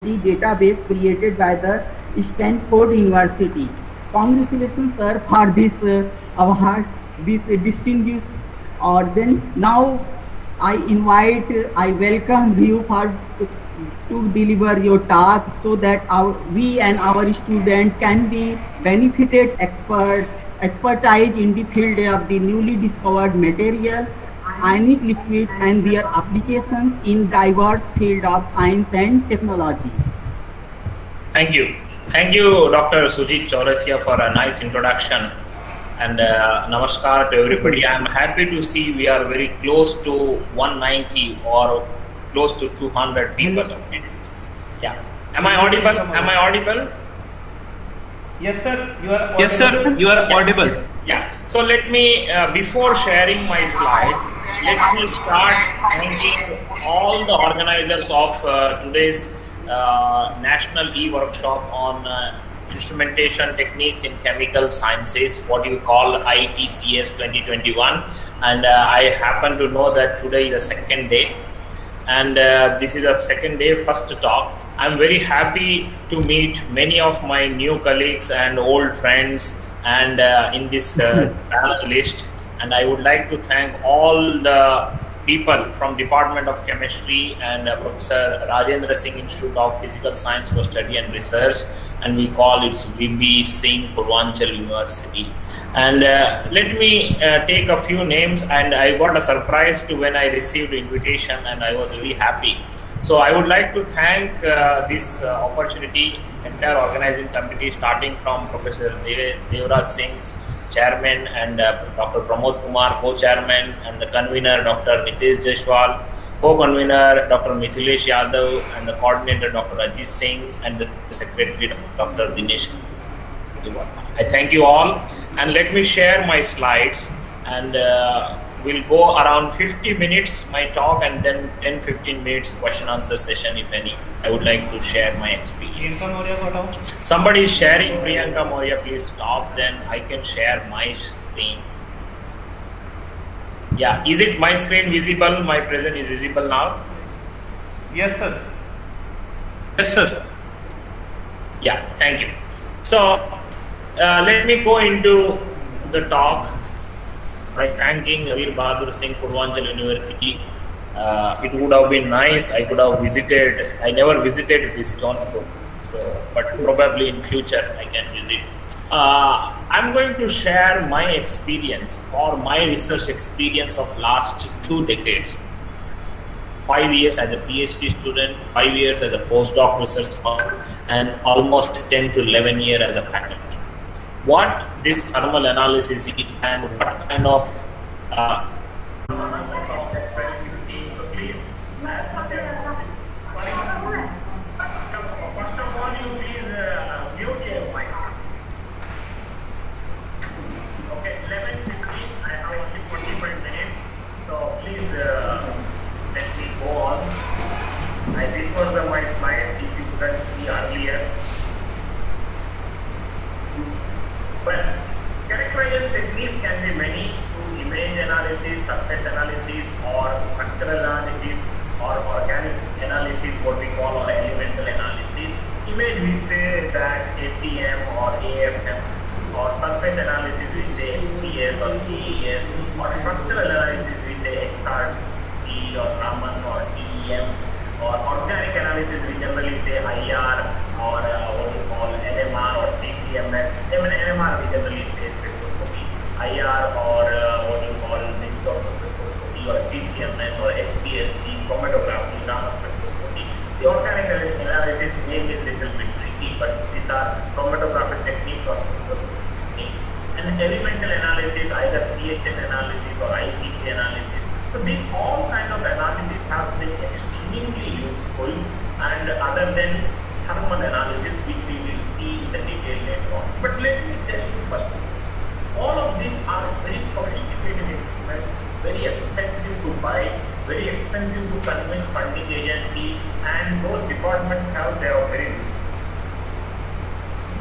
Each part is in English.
the database created by the Stanford University. Congratulations, sir, for this award, this distinguished. Or then now I welcome you for to deliver your task so that we and our student can be benefited expertise in the field of the newly discovered material, ionic liquid and their applications in diverse field of science and technology. Thank you. Thank you, Dr. Sujit Chaurasia, for a nice introduction. And namaskar to everybody. I'm happy to see we are very close to 190 or close to 200 people. Yeah. Am I audible? Am I audible? Yes, sir. You are audible. Yes, sir. You are audible. Yeah. So let me, before sharing my slide, let me start thanking all the organizers of today's National E-Workshop on Instrumentation Techniques in Chemical Sciences, what you call ITCS 2021. And I happen to know that today is the second day. And this is a second day, first talk. I'm very happy to meet many of my new colleagues and old friends and in this panel list. And I would like to thank all the people from Department of Chemistry and Professor Rajendra Singh Institute of Physical Science for Study and Research, and we call it VB Singh Purvanchal University. And let me take a few names, and I got a surprise to when I received the invitation, and I was very happy. So I would like to thank this opportunity, entire organizing committee, starting from Professor Devraj Singh's chairman and Dr. Pramod Kumar, co-chairman, and the convener, Dr. Nitesh Jaiswal, co-convener, Dr. Mithilesh Yadav, and the coordinator, Dr. Ajit Singh, and the secretary, Dr. Dinesh. I thank you all, and let me share my slides, and we'll go around 50 minutes my talk, and then 10-15 minutes question answer session if any. I would like to share my experience. Somebody is sharing. Priyanka Maurya, please stop, then I can share my screen. Yeah, is it my screen visible? My present is visible now? Yes, sir. Yes, sir. Yeah, thank you. So let me go into the talk by thanking Veer Bahadur Singh Purvanchal University. It would have been nice. I could have visited. I never visited this Jaunpur, so but probably in future I can visit. I'm going to share my experience or my research experience of last 2 decades. 5 years as a PhD student, 5 years as a postdoc research scholar, and almost 10 to 11 years as a faculty. What this thermal analysis is and what kind of so please, first of all, you please mute your mic. Okay, 11:15. I have only 45 minutes, so please let me go on. This was my slides. If you couldn't see earlier. Well, characterization techniques can be many: image analysis, surface analysis, or structural analysis, or organic analysis, what we call, or elemental analysis. Image, we say that ACM or AFM, or surface analysis, we say XPS or TES, or structural analysis, we say XRT or Raman or TEM, or organic analysis, we generally say IR or what we call NMR or GCMS. Even NMR, we generally say spectroscopy. IR or what you call mixed source spectroscopy, or GCMS or HPLC, chromatography, nano spectroscopy. The organic analysis name is little bit tricky, but these are chromatographic techniques or spectroscopy techniques. And elemental analysis, either CHN analysis or ICT analysis. So these all kind of analysis have been extremely useful, and other than thermal analysis, which we will see in the detail later on. But let me tell you first, all of these are very sophisticated instruments, very expensive to buy, very expensive to convince funding agency, and those departments have their very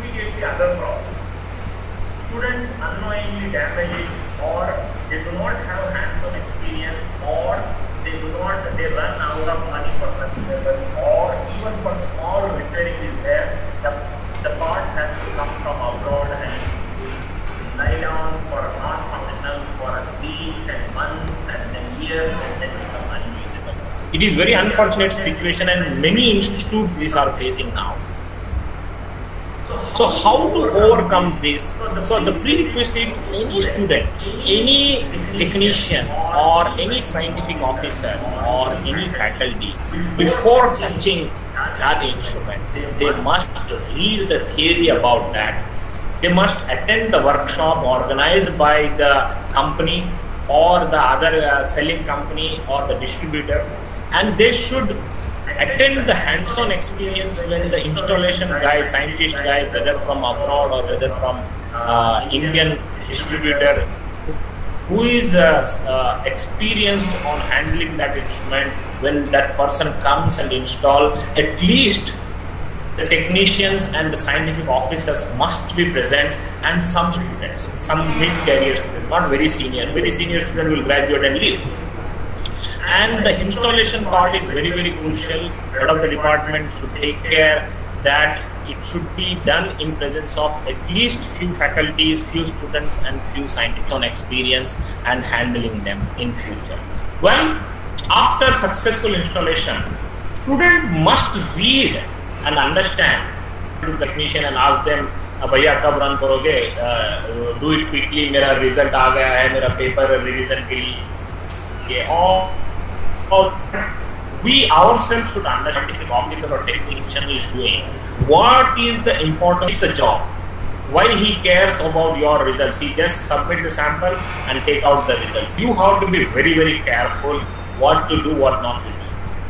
immediately other problems. Students unknowingly damage it, or they do not have hands-on experience, or they run out of money for such level, or even for small It is very unfortunate situation, and many institutes these are facing now. So how to overcome this? So the prerequisite, any student, any technician or any scientific officer or any faculty, before touching that instrument, they must read the theory about that. They must attend the workshop organized by the company or the other selling company or the distributor, and they should attend the hands-on experience when the installation guy, scientist guy, whether from abroad or whether from Indian distributor, who is experienced on handling that instrument, when that person comes and install, at least the technicians and the scientific officers must be present, and some students, some mid-career students, not very senior. Very senior student will graduate and leave. And the installation part is very, very crucial. Head of the department should take care that it should be done in presence of at least few faculties, few students and few scientists on experience and handling them in future. Well, after successful installation, student must read and understand to the technician and ask them, भैया कब run करोगे, do it quickly, मेरा result आ गया है, मेरा paper revision के लिए, or we ourselves should understand if the officer or technician is doing what is the important. It's a job. Why he cares about your results? He just submit the sample and take out the results. You have to be very, very careful what to do, what not to do.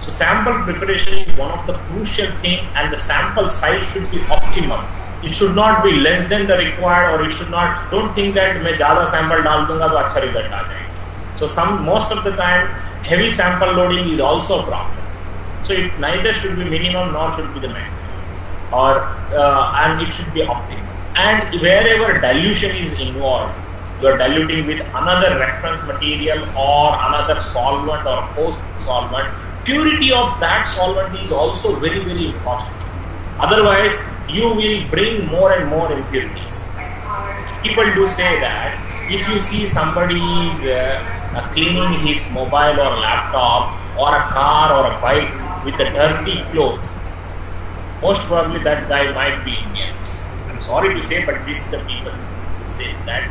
So sample preparation is one of the crucial thing, and the sample size should be optimal. It should not be less than the required, or it should not. Don't think that मैं ज़्यादा sample डाल दूँगा तो अच्छा result आ जाएगा. So most of the time heavy sample loading is also a problem. So it neither should be minimum nor should be the maximum, and it should be optimal. And wherever dilution is involved, you are diluting with another reference material or another solvent or post solvent, purity of that solvent is also very, very important. Otherwise, you will bring more and more impurities. People do say that if you see somebody is cleaning his mobile or laptop or a car or a bike with a dirty cloth, most probably that guy might be Indian. I'm sorry to say, but this is the people who says that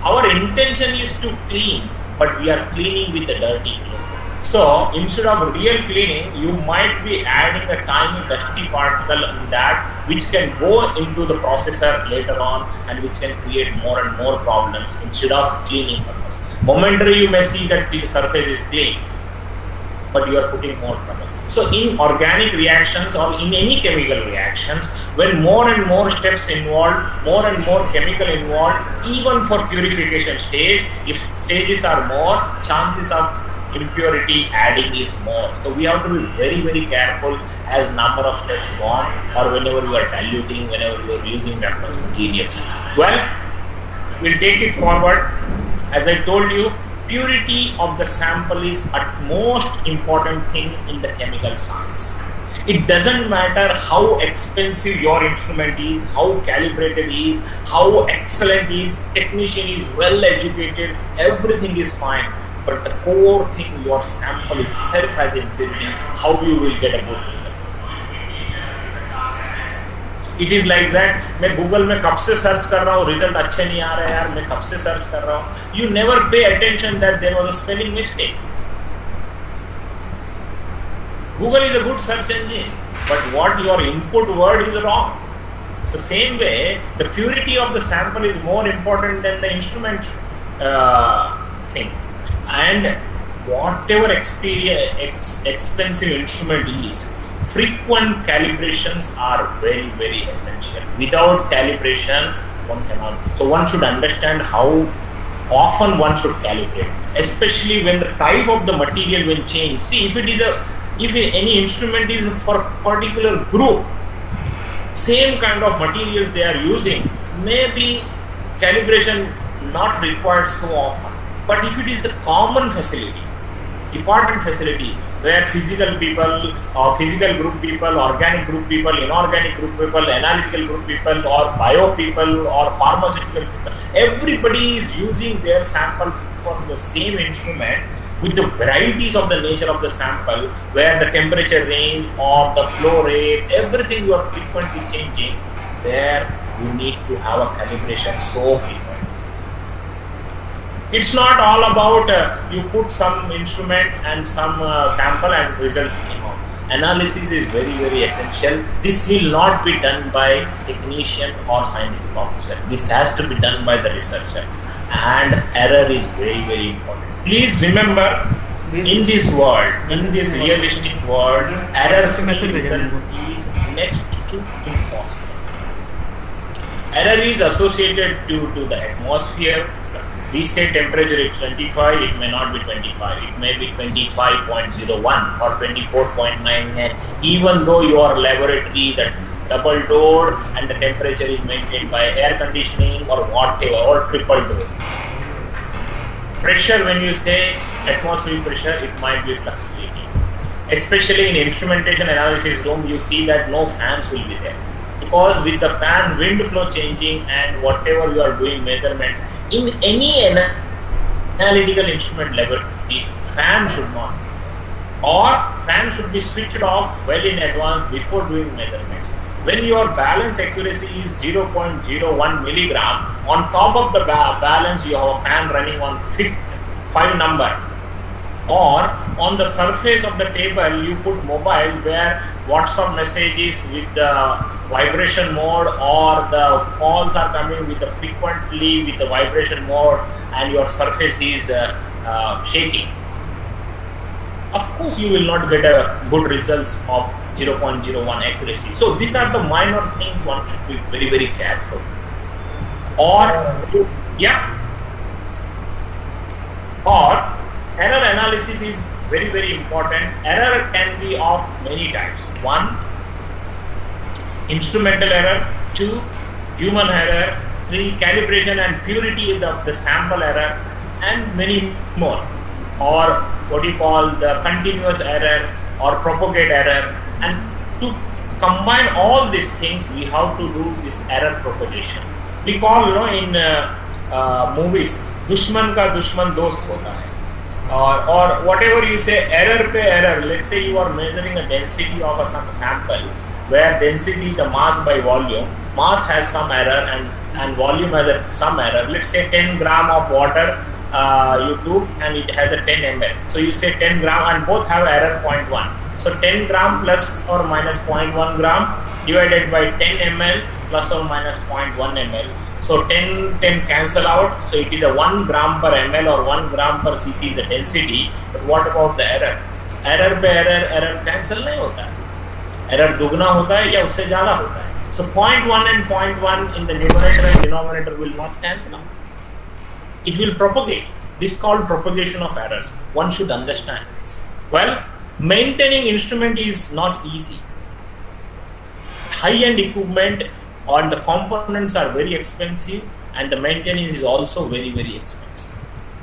our intention is to clean, but we are cleaning with the dirty clothes. So instead of real cleaning, you might be adding a tiny dusty particle in that, which can go into the processor later on and which can create more and more problems instead of cleaning purpose. Momentarily you may see that the surface is clean, but you are putting more trouble. So in organic reactions or in any chemical reactions, when more and more steps involved, more and more chemical involved, even for purification stage, if stages are more, chances of impurity adding is more. So we have to be very, very careful as number of steps go on, or whenever you are diluting, whenever you are using reference materials. Well, we'll take it forward. As I told you, purity of the sample is at most important thing in the chemical science. It doesn't matter how expensive your instrument is, how calibrated is, how excellent is, technician is well educated, everything is fine. But the core thing, your sample itself has impurity, how you will get a good results. It is like that. मैं Google में कब से search कर रहा हूँ, result अच्छे नहीं आ रहे यार, मैं कब से सर्च कर रहा हूँ. You never pay attention that there was a spelling mistake. Google is a good search engine, but what your input word is wrong. It's the same way. The purity of the sample is more important than the instrument thing. And whatever expensive instrument is, frequent calibrations are very, very essential. Without calibration, one cannot. So one should understand how often one should calibrate, especially when the type of the material will change. See, if any instrument is for a particular group, same kind of materials they are using, maybe calibration not required so often. But if it is the common facility, department facility, where physical people or physical group people, organic group people, inorganic group people, analytical group people, or bio people, or pharmaceutical people, everybody is using their sample for the same instrument, with the varieties of the nature of the sample, where the temperature range or the flow rate, everything you are frequently changing, there you need to have a calibration so frequent. It's not all about you put some instrument and some sample and results came out. Analysis is very, very essential. This will not be done by technician or scientific officer. This has to be done by the researcher. And error is very, very important. Please remember, in this world, in this realistic world, error-free results is next to impossible. Error is associated to the atmosphere. We say temperature is 25, it may not be 25, it may be 25.01 or 24.99, even though your laboratory is at double door and the temperature is maintained by air conditioning or whatever, or triple door. Pressure, when you say atmospheric pressure, it might be fluctuating. Especially in instrumentation analysis room, you see that no fans will be there. Because with the fan wind flow changing and whatever you are doing measurements, in any analytical instrument laboratory, fan should not, or fan should be switched off well in advance before doing measurements. When your balance accuracy is 0.01 milligram, on top of the balance you have a fan running on 5 number, or on the surface of the table you put mobile where WhatsApp messages with the vibration mode or the calls are coming with the frequently with the vibration mode and your surface is shaking. Of course you will not get a good results of 0.01 accuracy. So these are the minor things one should be very, very careful. Or error analysis is very, very important. Error can be of many types. 1, instrumental error. 2, human error. 3, calibration and purity of the sample error, and many more. Or what you call the continuous error or propagate error. And to combine all these things, we have to do this error propagation. We call, in movies, दुश्मन का दुश्मन दोस्त होता है. Or whatever you say, error pe error. Let's say you are measuring a density of some sample, where density is a mass by volume. Mass has some error and volume has some error. Let's say 10 gram of water you took and it has a 10 ml. So you say 10 gram and both have error 0.1. So 10 gram plus or minus 0.1 gram divided by 10 ml plus or minus 0.1 ml. So 10 cancel out. So it is a 1 gram per ml or 1 gram per cc is a density. But what about the error? Error पे error cancel नहीं होता है. Error दुगना होता है या उससे ज़्यादा होता है. So 0.1 and 0.1 in the numerator and denominator will not cancel out. It will propagate. This is called propagation of errors. One should understand this. Well, maintaining instrument is not easy. High-end equipment or the components are very expensive, and the maintenance is also very, very expensive.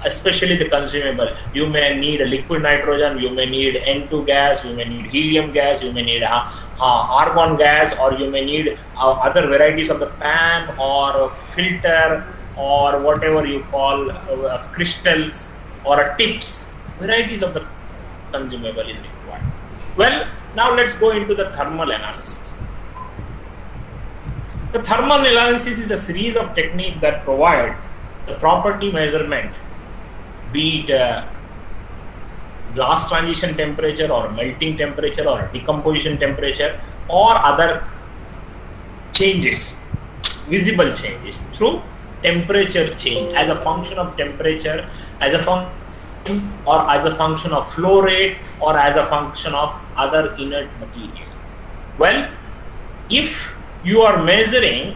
Especially the consumable. You may need a liquid nitrogen, you may need N2 gas, you may need helium gas, you may need argon gas, or you may need other varieties of the pan or filter or whatever you call crystals or tips. Varieties of the consumable is required. Well, now let's go into the thermal analysis. The thermal analysis is a series of techniques that provide the property measurement, be it glass transition temperature or melting temperature or decomposition temperature or other changes, visible changes through temperature change as a function of temperature, as a function or as a function of flow rate or as a function of other inert material. Well, if you are measuring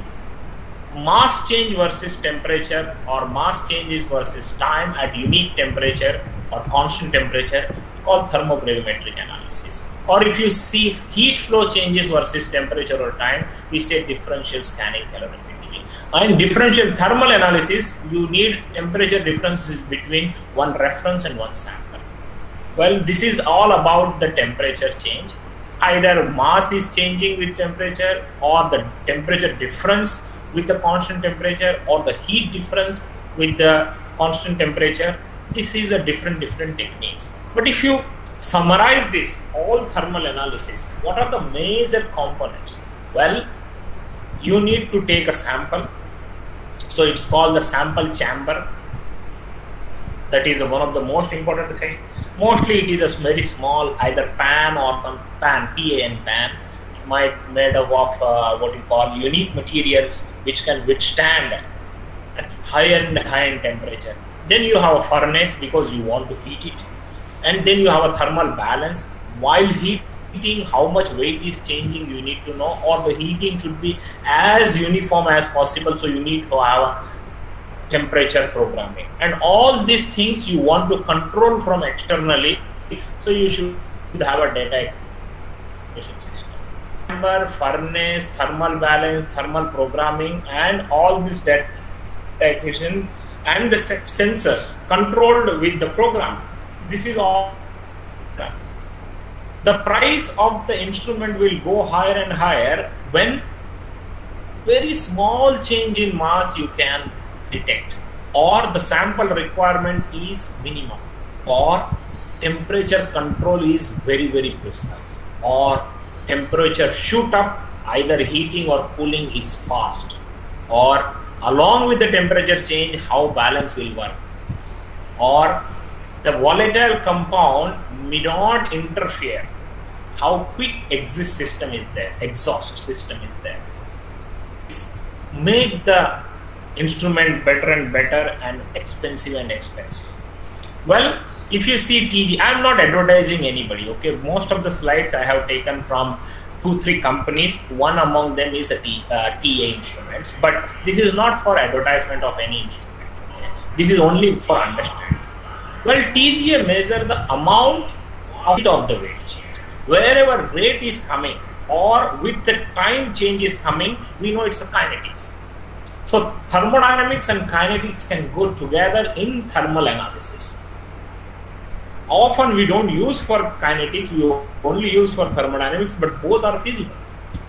mass change versus temperature or mass changes versus time at unique temperature or constant temperature, called thermogravimetric analysis. Or if you see heat flow changes versus temperature or time, we say differential scanning calorimetry. In differential thermal analysis, you need temperature differences between one reference and one sample. Well, this is all about the temperature change. Either mass is changing with temperature or the temperature difference with the constant temperature or the heat difference with the constant temperature This is a different techniques. But if you summarize this, all thermal analysis, what are the major components? Well, you need to take a sample. So it's called the sample chamber. That is one of the most important things. Mostly it is a very small, either pan or some pan, pan. It might made up of what you call unique materials which can withstand at high-end temperature. Then you have a furnace because you want to heat it. And then you have a thermal balance. While heating, how much weight is changing, you need to know, or the heating should be as uniform as possible. So you need to have a temperature programming. And all these things you want to control from externally. So you should have a data acquisition system. Chamber, furnace, thermal balance, thermal programming, and all this data acquisition and the sensors controlled with the program. This is all. The price of the instrument will go higher and higher when very small change in mass you can detect, or the sample requirement is minimum, or temperature control is very precise, or temperature shoot up, either heating or cooling is fast, or along with the temperature change how balance will work, or the volatile compound may not interfere, how quick exhaust system is there, make the instrument better and better and expensive. Well, if you see TG, I'm not advertising anybody, okay? Most of the slides I have taken from 2-3 companies. One among them is a TA Instruments, but this is not for advertisement of any instrument. Okay? This is only for understanding. Well, TGA measure the amount of the weight change. Wherever rate is coming or with the time change is coming, we know it's a kinetics. So thermodynamics and kinetics can go together in thermal analysis. Often we don't use for kinetics, we only use for thermodynamics, but both are feasible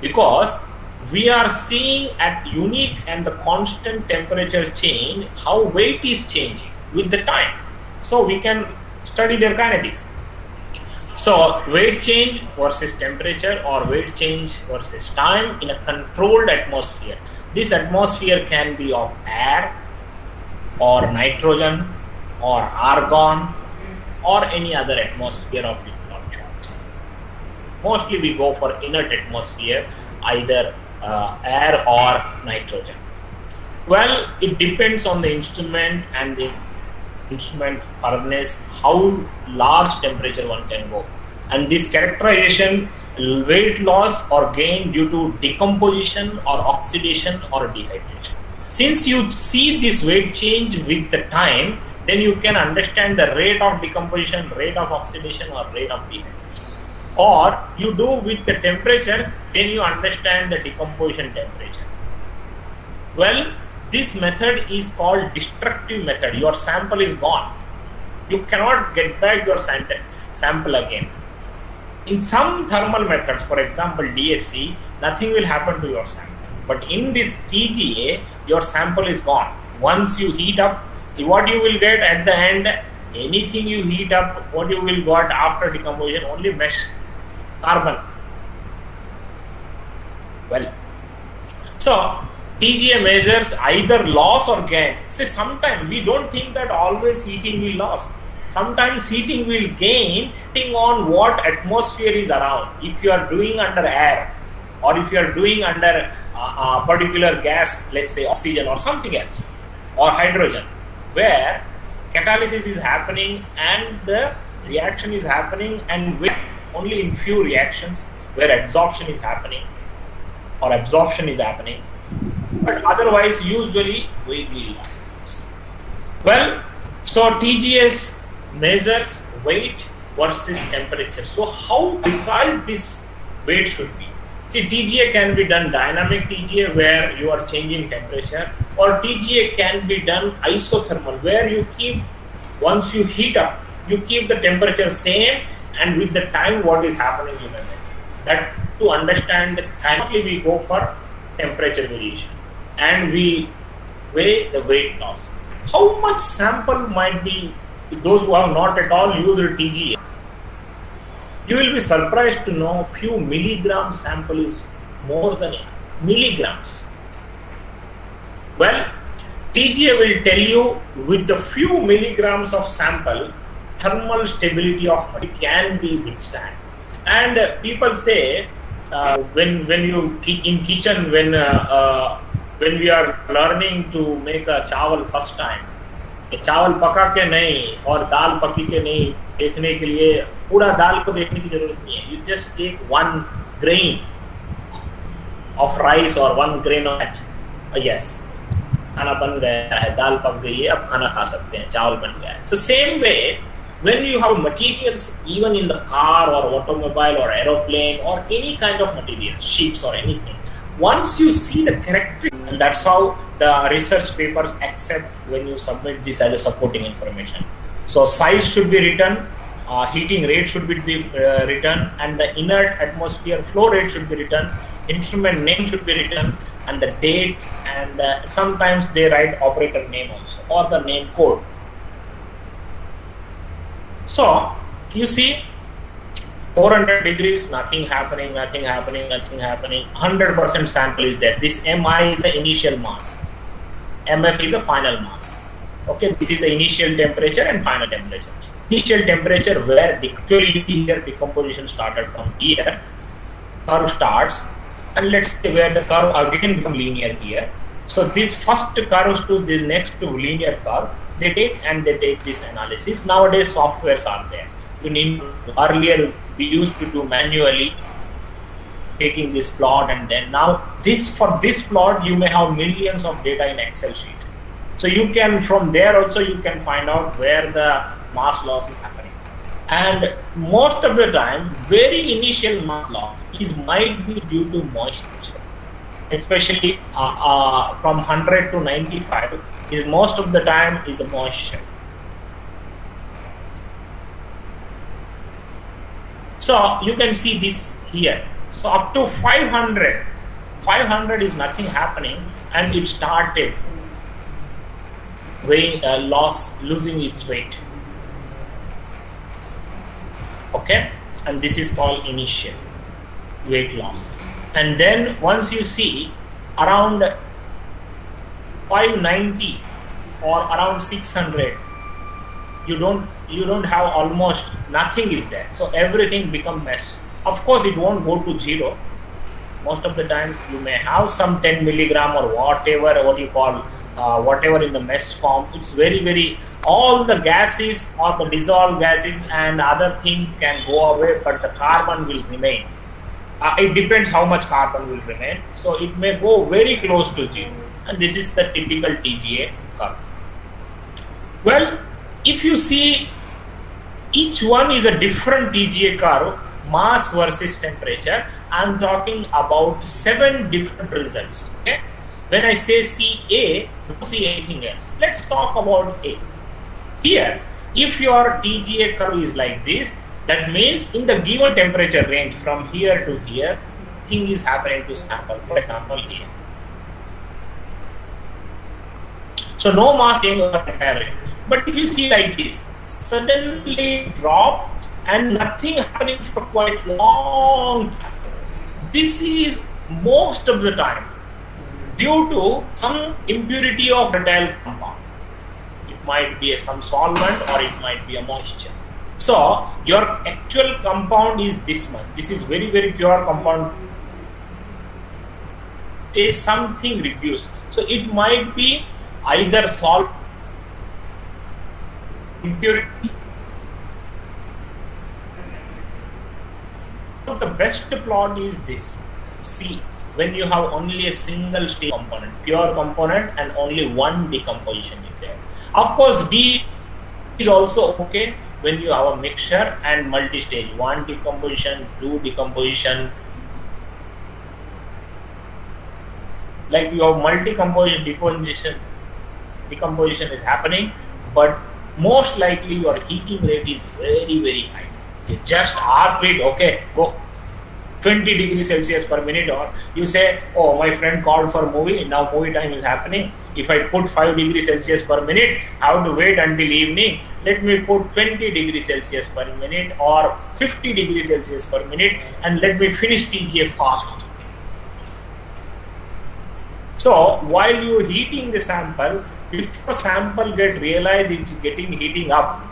because we are seeing at unique and the constant temperature change how weight is changing with the time. So we can study their kinetics. So weight change versus temperature, or weight change versus time in a controlled atmosphere. This atmosphere can be of air or nitrogen or argon or any other atmosphere of liquid choice. Mostly we go for inert atmosphere, either air or nitrogen. Well, it depends on the instrument and the instrument furnace, how large temperature one can go. And this characterization, weight loss or gain due to decomposition or oxidation or dehydration. Since you see this weight change with the time, then you can understand the rate of decomposition, rate of oxidation, or rate of dehydration. Or you do with the temperature, then you understand the decomposition temperature. Well, this method is called destructive method. Your sample is gone. You cannot get back your sample again. In some thermal methods, for example DSC, nothing will happen to your sample. But in this TGA, your sample is gone. Once you heat up, what you will get at the end, anything you heat up, what you will get after decomposition, only mesh, carbon. Well, so TGA measures either loss or gain. See, sometimes we don't think that always heating will loss. Sometimes heating will gain depending on what atmosphere is around. If you are doing under air, or if you are doing under a particular gas, let's say oxygen or something else, or hydrogen, where catalysis is happening and the reaction is happening, and with only in few reactions where absorption is happening, but otherwise usually weight will loss. Well, so TGS measures weight versus temperature. So how precise this weight should be? See, TGA can be done dynamic TGA where you are changing temperature, or TGA can be done isothermal where you keep, once you heat up, you keep the temperature same, and with the time what is happening you may measure. That to understand, kindly we go for temperature variation and we weigh the weight loss. How much sample might be those who have not at all used TGA, you will be surprised to know few milligram sample is more than milligrams. Well, TGA will tell you with the few milligrams of sample, thermal stability of material can be withstand. And people say when you in kitchen when we are learning to make a chawal first time, चावल पका के नहीं और दाल पकी के नहीं देखने के लिए पूरा दाल को देखने की जरूरत नहीं है. You just take 1 grain of rice or 1 grain of that. Yes, खाना बन गया है, दाल पक गई है, अब खाना खा सकते हैं, चावल बन गया है. So same way, when you have materials even in the car or automobile or aeroplane or any kind of material, ships or anything, once you see the character, and that's how the research papers accept when you submit this as a supporting information. So size should be written, heating rate should be written, and the inert atmosphere flow rate should be written, instrument name should be written, and the date, and sometimes they write operator name also or the name code. So you see 400 degrees, nothing happening, 100% sample is there. This Mi is the initial mass, Mf is the final mass. Okay, this is the initial temperature and final temperature. Initial temperature where actually here decomposition started from here, curve starts, and let's say where the curve again become linear here. So this first curve to the next linear curve, they take this analysis. Nowadays softwares are there. You need, earlier we used to do manually taking this plot, and then now for this plot you may have millions of data in Excel sheet. So you can, from there also you can find out where the mass loss is happening. And most of the time, very initial mass loss might be due to moisture, especially from 100 to 95 is most of the time is a moisture. So you can see this here. So up to 500 is nothing happening, and it started losing its weight. Okay, and this is called initial weight loss. And then once you see around 590 or around 600, you don't have, almost nothing is there. So everything become mess. Of course, it won't go to zero. Most of the time, you may have some 10 milligram or whatever, what you call, whatever in the mess form. It's very, all the gases or the dissolved gases and other things can go away, but the carbon will remain. It depends how much carbon will remain. So it may go very close to zero. And this is the typical TGA curve. Well, if you see, each one is a different TGA curve, mass versus temperature. I'm talking about 7 different results. Okay, when I say see A, don't see anything else. Let's talk about A. Here, if your TGA curve is like this, that means in the given temperature range from here to here, thing is happening to sample. For example, here. So no mass change over entire range. But if you see like this, suddenly drop and nothing happening for quite long time. This is most of the time due to some impurity of volatile compound. It might be some solvent or it might be a moisture. So your actual compound is this much. This is very pure compound. It is something reduced. So it might be either salt, impurity. The best plot is this. See, when you have only a single state component, pure component, and only one decomposition is there. Of course, D is also okay when you have a mixture and multi-stage, 1 decomposition, 2 decomposition. Like you have multi-composition, decomposition is happening, but most likely your heating rate is very high. You just ask it, okay, go. 20 degrees Celsius per minute, or you say, oh, my friend called for movie, now movie time is happening. If I put 5 degrees Celsius per minute, I have to wait until evening. Let me put 20 degrees Celsius per minute or 50 degrees Celsius per minute and let me finish TGA fast. So while you heating the sample, if the sample get realized it is heating up,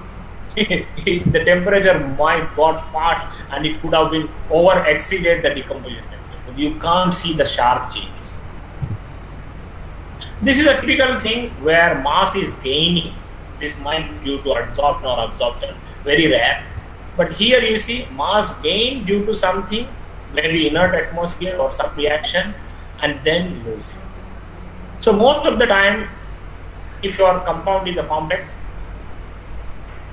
the temperature might got fast and it could have been over exceeded the decomposition temperature. So you can't see the sharp changes. This is a typical thing where mass is gaining. This might be due to adsorption or absorption, very rare. But here you see mass gain due to something, maybe inert atmosphere or some reaction, and then losing. So most of the time, if your compound is a complex,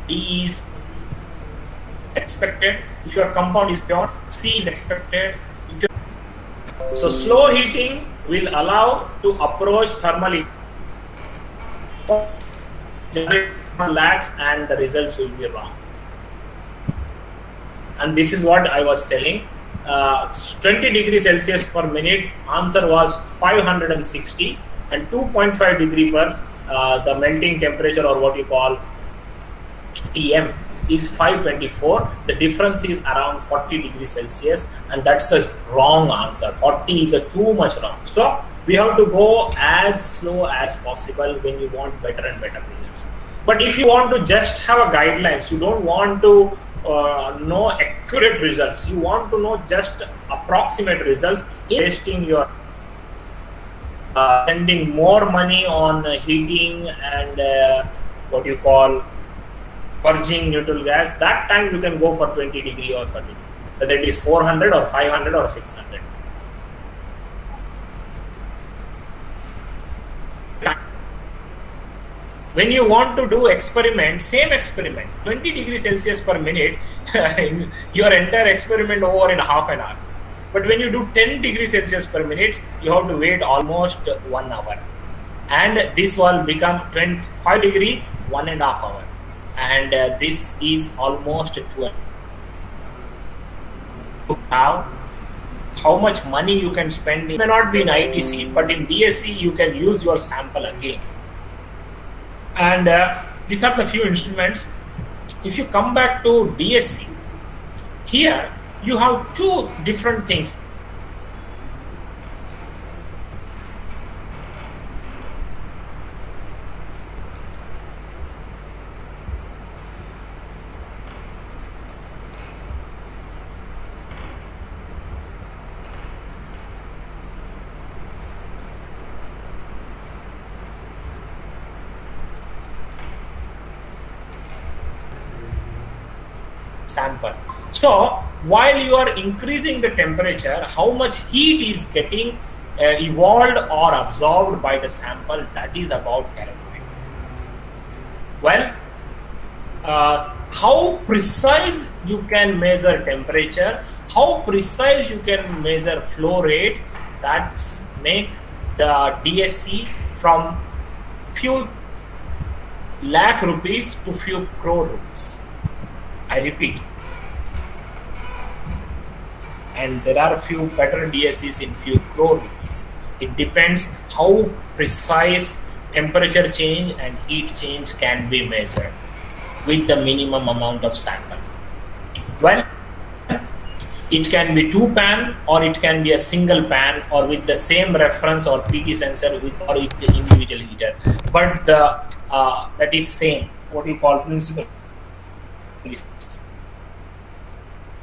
D is expected. If your compound is pure, C is expected. So slow heating will allow to approach thermally, generate lags, and the results will be wrong. And this is what I was telling. 20 degrees Celsius per minute, answer was 560, and 2.5 degree per the melting temperature, or what you call TM, is 524. The difference is around 40 degrees Celsius, and that's a wrong answer. 40 is a too much wrong. So we have to go as slow as possible when you want better and better results. But if you want to just have a guidelines, you don't want to know accurate results, you want to know just approximate results, investing your spending more money on heating and what you call purging neutral gas, that time you can go for 20 degree or 30 degree, whether it is 400 or 500 or 600. When you want to do experiment, same experiment, 20 degrees Celsius per minute, your entire experiment over in half an hour. But when you do 10 degrees Celsius per minute, you have to wait almost 1 hour. And this will become 25 degree, 1.5 hours. And this is almost 2 hours. How much money you can spend? It may not be in ITC, but in DSC, you can use your sample again. And these are the few instruments. If you come back to DSC, here you have two different things. Sample. So while you are increasing the temperature, how much heat is getting evolved or absorbed by the sample, that is about calculating. Well, how precise you can measure temperature, how precise you can measure flow rate, that's make the DSC from few lakh rupees to few crore rupees. I repeat. And there are a few better DSCs in few crore rupees. It depends how precise temperature change and heat change can be measured with the minimum amount of sample. Well, it can be 2 pan, or it can be a single pan, or with the same reference or PT sensor or with the individual heater. But the that is same, what you call principle.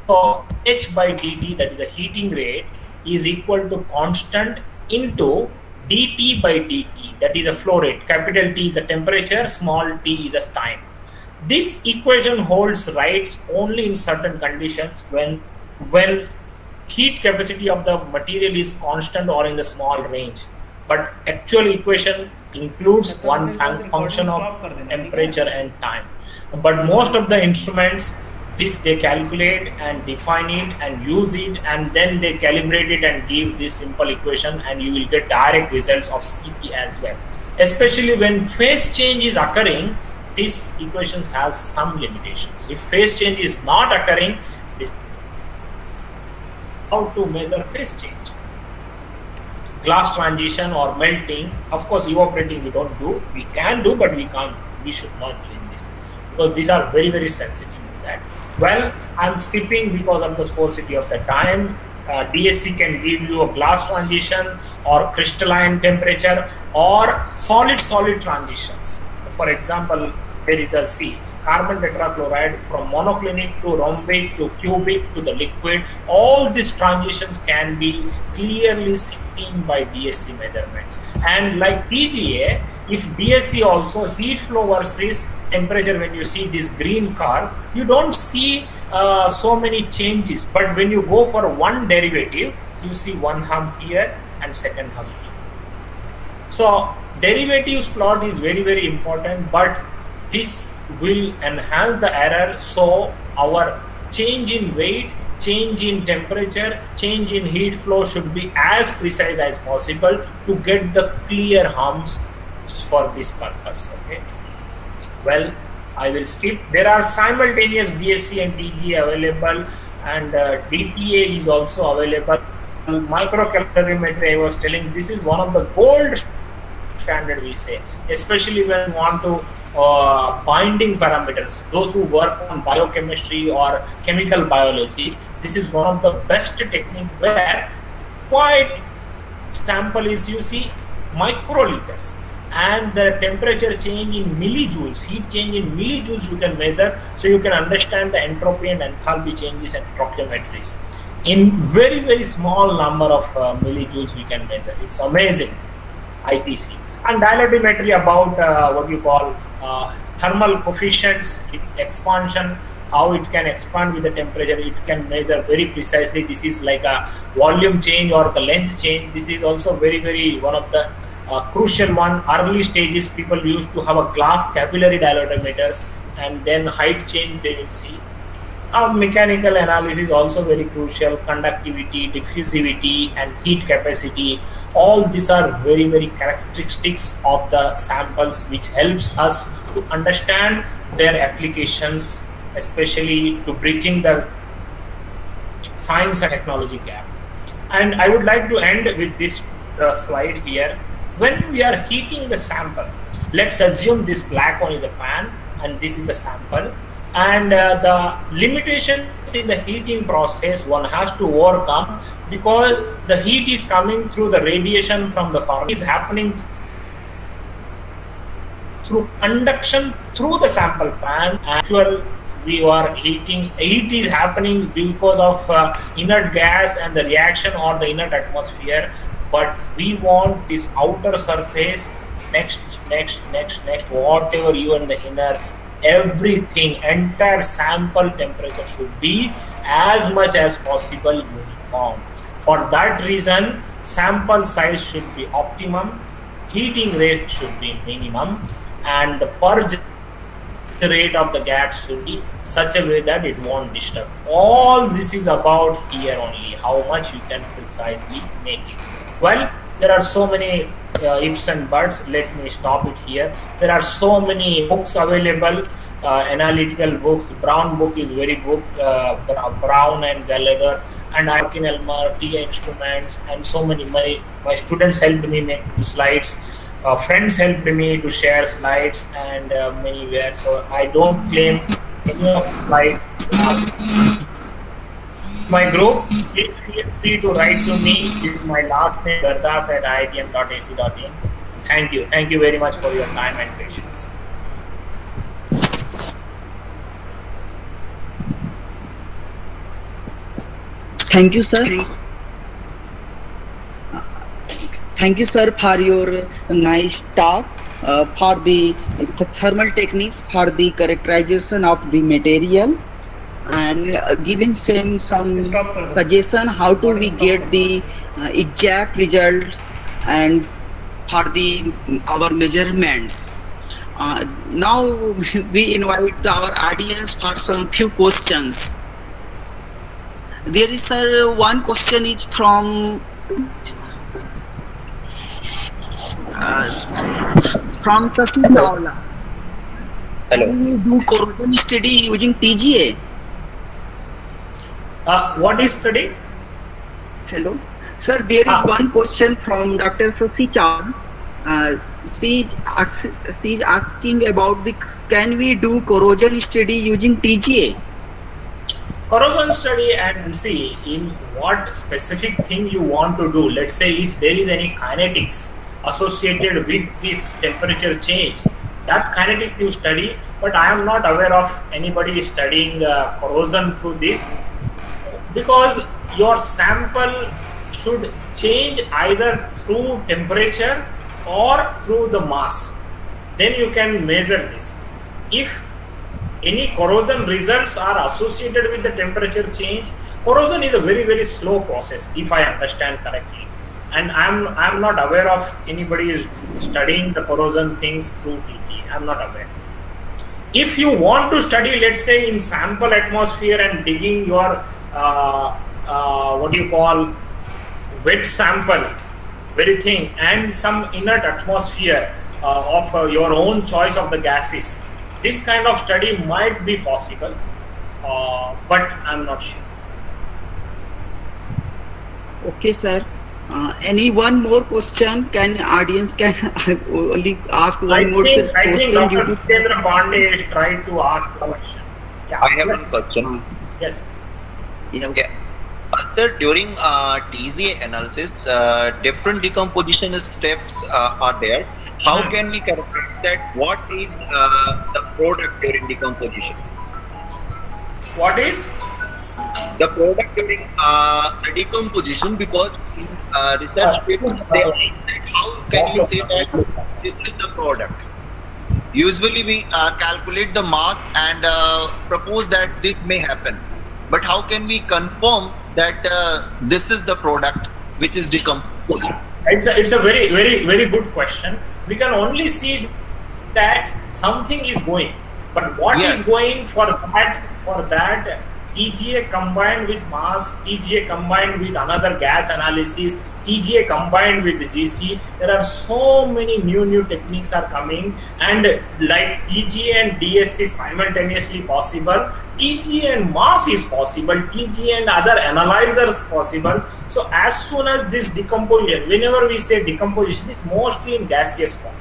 So H by dt, that is a heating rate, is equal to constant into dt by dt, that is a flow rate. Capital T is the temperature, small t is the time. This equation holds right only in certain conditions, when heat capacity of the material is constant or in the small range. But actual equation includes one function of temperature and time. But most of the instruments, this they calculate and define it and use it, and then they calibrate it and give this simple equation, and you will get direct results of CP as well. Especially when phase change is occurring, these equations have some limitations. If phase change is not occurring, this how to measure phase change. Glass transition or melting, of course evaporating we don't do, we can do but we can't, we should not do in this because these are very very sensitive to that. Well, I'm skipping because of the sparsity of the time. DSC can give you a glass transition or crystalline temperature or solid transitions. For example, there is a C, carbon tetrachloride from monoclinic to rhombic to cubic to the liquid. All these transitions can be clearly seen by DSC measurements. And like PGA, if DSC also heat flow versus temperature, when you see this green curve, you don't see so many changes. But when you go for one derivative, you see one hump here and second hump here. So derivatives plot is very very important, but this will enhance the error. So our change in weight, change in temperature, change in heat flow should be as precise as possible to get the clear humps for this purpose. Okay. Well, I will skip. There are simultaneous DSC and TGA available, and DTA is also available. Microcalorimetry, I was telling, this is one of the gold standard, we say, especially when you want to binding parameters. Those who work on biochemistry or chemical biology, this is one of the best technique where quite sample is, you see, microliters, and the temperature change in millijoules, heat change in millijoules you can measure, so you can understand the entropy and enthalpy changes and stoichiometries. In very very small number of millijoules we can measure. It's amazing, IPC. And dilatometry about what you call thermal coefficients, expansion, how it can expand with the temperature, it can measure very precisely. This is like a volume change or the length change. This is also very very one of the crucial one. Early stages people used to have a glass capillary dilatometers, and then height change they will see. Mechanical analysis also very crucial, conductivity, diffusivity and heat capacity. All these are very very characteristics of the samples which helps us to understand their applications, especially to bridging the science and technology gap. And I would like to end with this slide here. When we are heating the sample, let's assume this black one is a pan and this is the sample, and the limitations in the heating process one has to overcome, because the heat is coming through the radiation from the furnace, is happening through conduction through the sample pan. Actual we are heating, heat is happening because of inert gas and the reaction or the inert atmosphere, but we want this outer surface, next, whatever you and the inner, everything, entire sample temperature should be as much as possible uniform. For that reason, sample size should be optimum, heating rate should be minimum, and the purge rate of the gas should be such a way that it won't disturb. All this is about here only, how much you can precisely make it. Well, there are so many ifs and buts. Let me stop it here. There are so many books available, analytical books. Brown book is very good, Brown and Gallagher, and I work in Elmar, TI Instruments, and so many. My students helped me make the slides. Friends helped me to share slides, and many were. So I don't claim any of the slides. My group, please feel free to write to me with my last name, gardas@iitm.ac.in. Thank you. Thank you very much for your time and patience. Thank you, sir. Thank you, sir, for your nice talk, for the thermal techniques, for the characterization of the material, and giving some suggestion how to we get the exact results and for the our measurements. Now we invite our audience for some few questions. There is, sir, one question is from Sasi Chawla. Hello. Can you do corrosion study using TGA? What is study? Hello. Sir, there is one question from Dr. Sasi Chan. She is asking about can we do corrosion study using TGA? Corrosion study, and see in what specific thing you want to do. Let's say if there is any kinetics associated with this temperature change, that kinetics you study, but I am not aware of anybody studying corrosion through this, because your sample should change either through temperature or through the mass. Then you can measure this. If any corrosion results are associated with the temperature change, corrosion is a very slow process, if I understand correctly, and I'm not aware of anybody is studying the corrosion things through TGA. I'm not aware. If you want to study, let's say in sample atmosphere and digging your what you call wet sample, very thin, and some inert atmosphere of your own choice of the gases, this kind of study might be possible, but I'm not sure. Okay, sir. Any one more question? Can audience only ask one more question? I think Dr. Jitendra Pandey is trying to ask a question. Yeah. I have one question. Yes. Yeah. Sir, during TGA analysis, different decomposition steps are there. How can we characterize that? What is the product during decomposition? What is the product during the decomposition? Because in research papers, they are saying that how can you say that this is the product? Usually we calculate the mass and propose that this may happen. But how can we confirm that this is the product which is decomposed? It's a very good question. We can only see that something is going, but what is going for that TGA combined with mass, TGA combined with another gas analysis, TGA combined with GC. There are so many new techniques are coming, and like TGA and DSC simultaneously possible, TGA and mass is possible, TGA and other analyzers possible. So as soon as this decomposition, whenever we say decomposition, is mostly in gaseous form.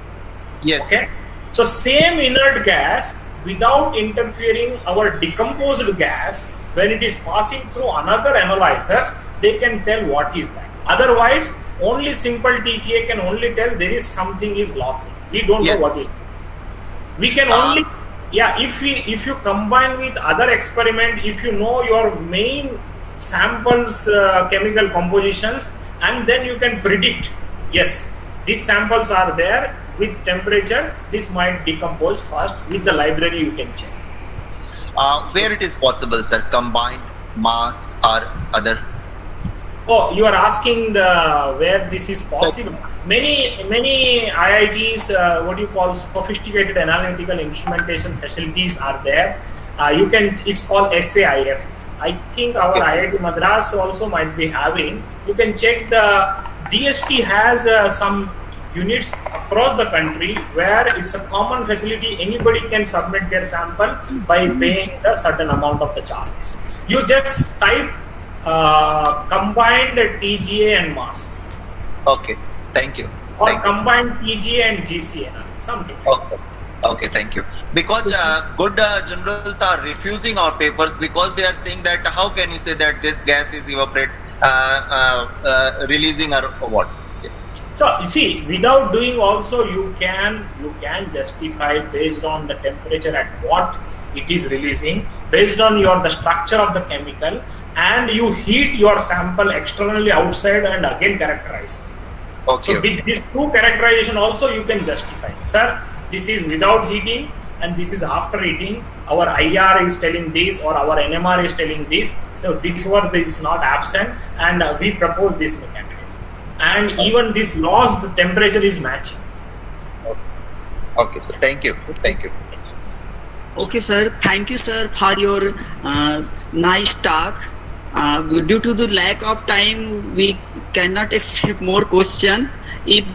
Yes. Okay. So same inert gas, without interfering our decomposed gas, when it is passing through another analyzers, they can tell what is that. Otherwise, only simple TGA can only tell there is something is lost. We don't know what is. We can only, if you combine with other experiment, if you know your main samples chemical compositions, and then you can predict, yes, these samples are there with temperature, this might decompose fast. With the library you can check. Where it is possible, sir, combined mass or other? Oh, you are asking where this is possible. Many IITs, what you call sophisticated analytical instrumentation facilities are there. It's called SAIF. I think our IIT Madras also might be having. You can check the DST has some units across the country where it's a common facility. Anybody can submit their sample by paying a certain amount of the charges. You just type combined TGA and mass. Okay, thank you. Or combined TGA and GC, something. Okay, thank you. Because good generals are refusing our papers because they are saying that how can you say that this gas is releasing or what? So you see, without doing also you can justify based on the temperature at what it is releasing, based on the structure of the chemical, and you heat your sample externally outside and again characterize. Okay. So with these two characterization also you can justify. Sir, this is without heating and this is after heating. Our IR is telling this or our NMR is telling this. So this word is not absent, and we propose this mechanism. And even this lost temperature is matching. Okay, sir. Thank you. Thank you. Okay, sir. Thank you, sir, for your nice talk. Due to the lack of time, we cannot accept more questions. If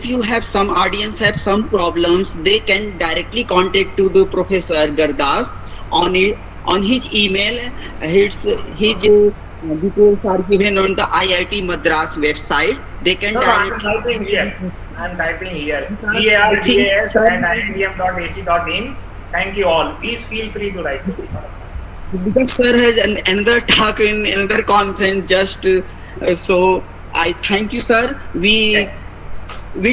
you have some audience have some problems, they can directly contact to the Professor Gardas on his email. His details are given on the IIT Madras website. They can No, no, I'm directly. typing here. I'm typing here. I think, GARGAS sir, and iitm.ac.in. Thank you all. Please feel free to write. because sir has another talk in another conference just so I thank you, sir. We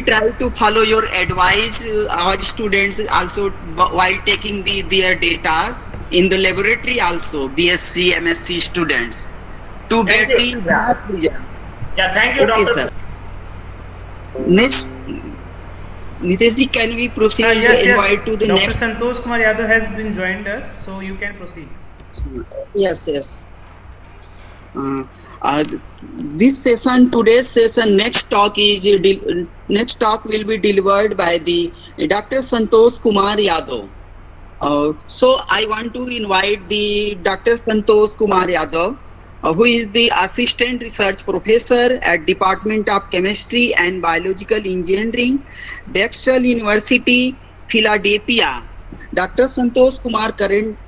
try to follow your advice. Our students also while taking their data in the laboratory also BSc MSc students to Thank get you. the Yeah, thank you, okay, Dr. sir. Next, Niteshji, can we proceed? Yes, Invite to the Dr. next. Santosh Kumar Yadav has been joined us, so you can proceed. Yes. This session, today's session, next talk will be delivered by the Dr. Santosh Kumar Yadav. So I want to invite the Dr. Santosh Kumar Yadav, who is the Assistant Research Professor at Department of Chemistry and Biological Engineering, Drexel University, Philadelphia. Dr. Santosh Kumar current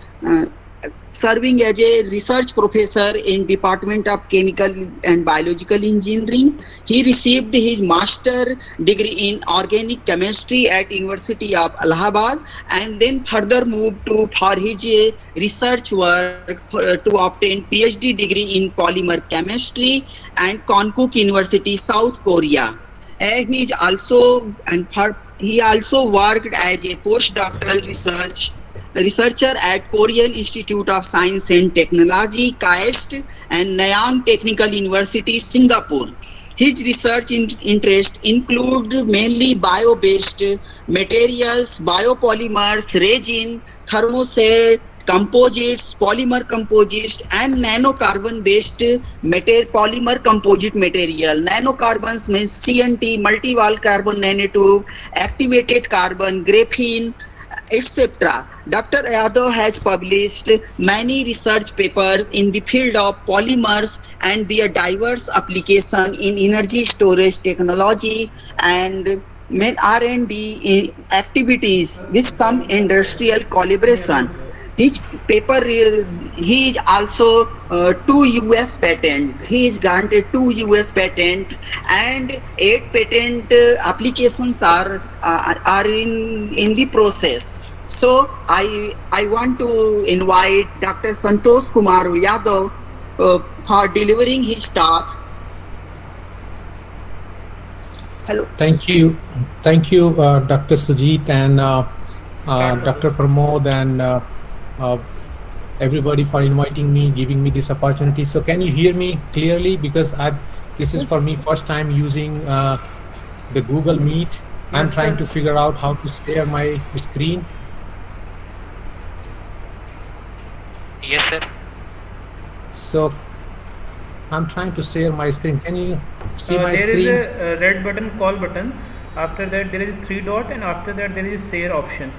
serving as a research professor in Department of Chemical and Biological Engineering. He received his master degree in organic chemistry at University of Allahabad and then further moved to for his research work to obtain PhD degree in polymer chemistry and Konkuk University, South Korea. And he also worked as a postdoctoral researcher at Korean Institute of Science and Technology, KAIST, and Nanyang Technical University, Singapore. His research interests include mainly bio-based materials, biopolymers, resin, thermoset, composites, polymer composites, and nanocarbon-based polymer composite material. Nanocarbons means CNT, multi-wall carbon nanotube, activated carbon, graphene, etc. Dr. Yadav has published many research papers in the field of polymers and their diverse application in energy storage technology and R&D activities with some industrial collaboration. His paper, he is also 2 US patent. He is granted 2 US patent and 8 patent applications are in the process. So I want to invite Dr. Santosh Kumar Yadav for delivering his talk. Hello. Thank you, Dr. Sujit and Dr. Pramod and everybody for inviting me, giving me this opportunity. So can you hear me clearly? Because this is for me first time using the Google Meet. I'm trying to figure out how to share my screen. Yes, sir. So I'm trying to share my screen. Can you see my there screen? There is a red button, call button. After that there is 3 dot and after that there is share option.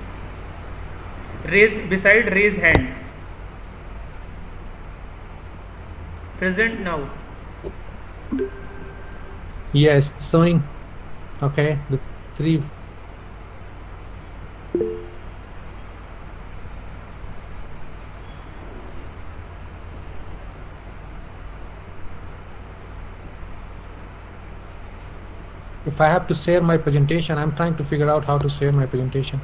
Beside raise hand. Present now. Yes, showing. Okay, the 3. If I have to share my presentation, I'm trying to figure out how to share my presentation.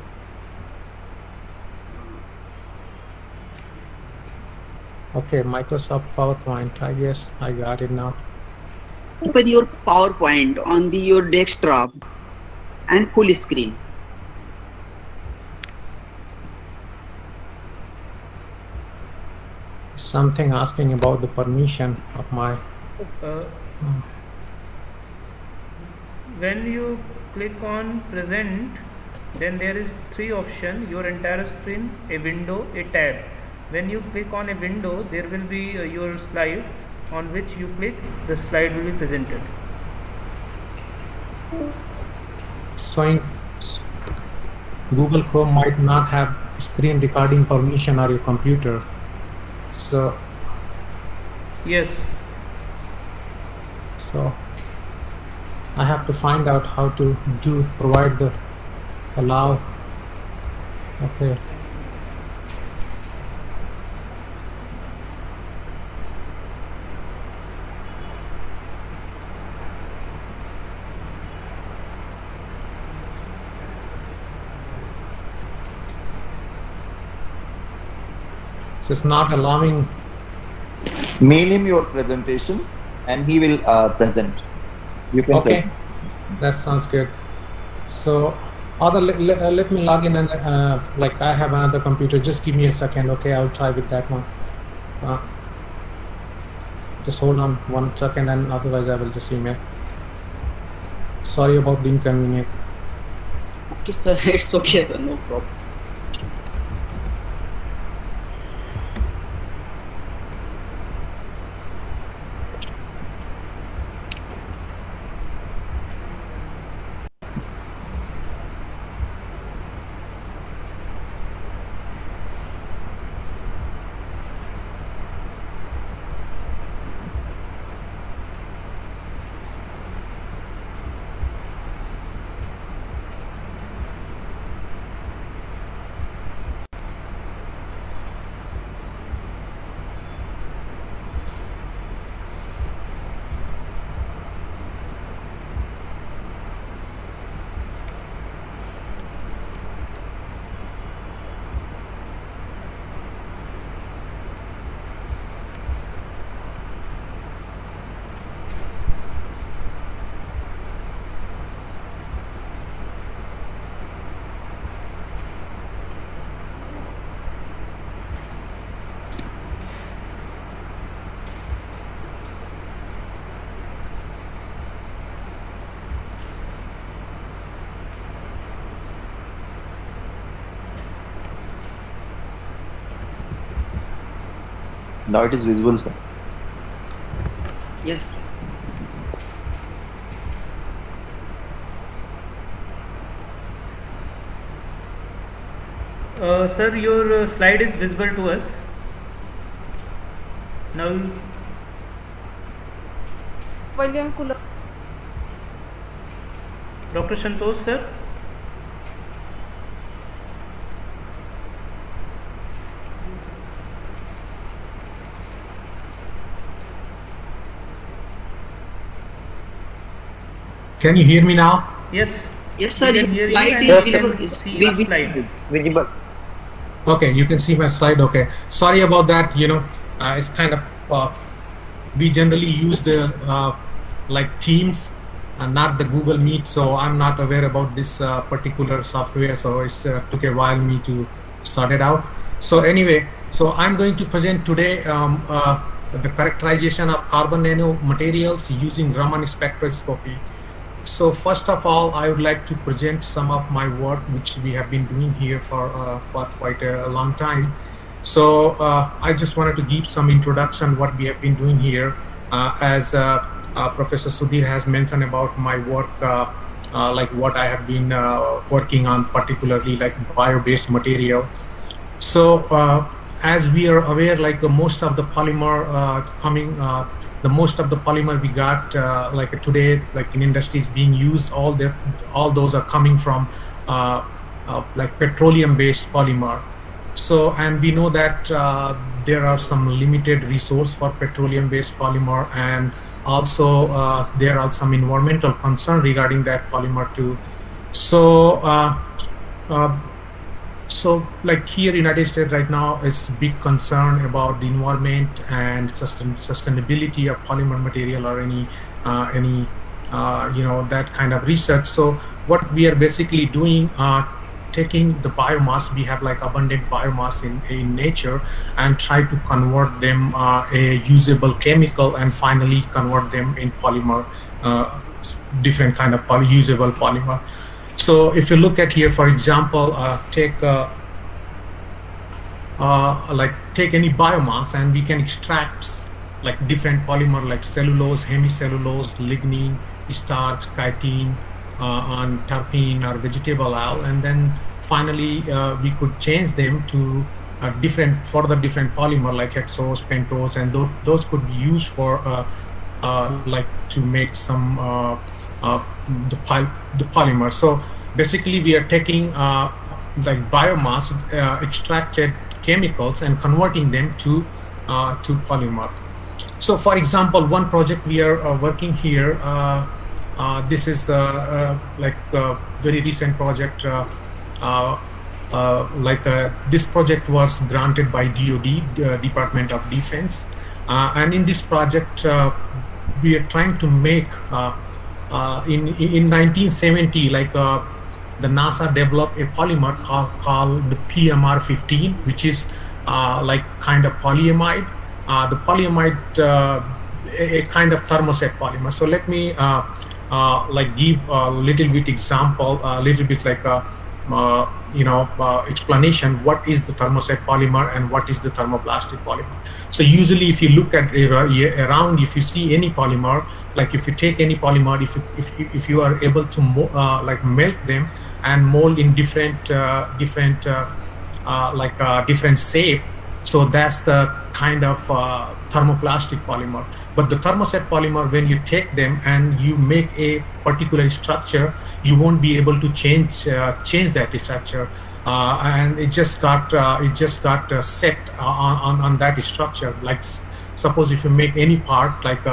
Okay, Microsoft PowerPoint. I guess I got it now. Open your PowerPoint on your desktop and full screen. Something asking about the permission of my. When you click on present, then there is 3 options: your entire screen, a window, a tab. When you click on a window, there will be your slide, on which you click, the slide will be presented. Showing Google Chrome might not have screen recording permission on your computer. So yes. So I have to find out how to provide the allow. Okay. So it's not allowing. Mail him your presentation and he will present. You can Okay, that sounds good. So let me log in and like I have another computer. Just give me a second, okay? I'll try with that one. Just hold on 1 second, and otherwise I will just email. Sorry about the inconvenience. Okay, sir. It's okay, sir. No problem. Now it is visible, sir. Yes. Sir, your slide is visible to us. Now, Dr. Santosh, sir. Can you hear me now? Yes. Yes, sir. We can hear you Light and is we can visible. see your slide. Visible. Okay, you can see my slide. Okay, sorry about that. You know, it's kind of we generally use the like Teams and not the Google Meet, so I'm not aware about this particular software. So it took a while me to sort it out. So anyway, so I'm going to present today the characterization of carbon nanomaterials using Raman spectroscopy. So first of all, I would like to present some of my work, which we have been doing here for quite a long time. So I just wanted to give some introduction what we have been doing here. As Professor Sudhir has mentioned about my work, like what I have been working on, particularly like bio-based material. So as we are aware, like most of the polymer the most of the polymer we got like today, like in industries being used, all those are coming from like petroleum-based polymer. So, and we know that there are some limited resource for petroleum-based polymer, and also there are some environmental concern regarding that polymer too. So, so like here in United States right now is big concern about the environment and sustainability of polymer material or any you know, that kind of research. So what we are basically doing, taking the biomass, we have like abundant biomass in nature, and try to convert them a usable chemical, and finally convert them in polymer, different kind of usable polymer. So if you look at here, for example, take any biomass, and we can extract like different polymer like cellulose, hemicellulose, lignin, starch, chitin, on terpene or vegetable oil, and then finally we could change them to further different polymer like hexose, pentose, and those could be used for like to make some the polymer. So basically we are taking like biomass, extracted chemicals, and converting them to polymer. So for example, one project we are working here, this is like a very recent project. this project was granted by DoD, Department of Defense, and in this project we are trying to make in 1970 the NASA developed a polymer called the PMR-15, which is kind of polyamide. The polyamide, a kind of thermoset polymer. So let me give a little bit example, a little bit explanation. What is the thermoset polymer and what is the thermoplastic polymer? So usually, if you look at around, if you see any polymer, like if you take any polymer, if you are able to melt them and mold in different shape, so that's the kind of thermoplastic polymer. But the thermoset polymer, when you take them and you make a particular structure, you won't be able to change that structure, and it just got set on that structure. Like suppose if you make any part, like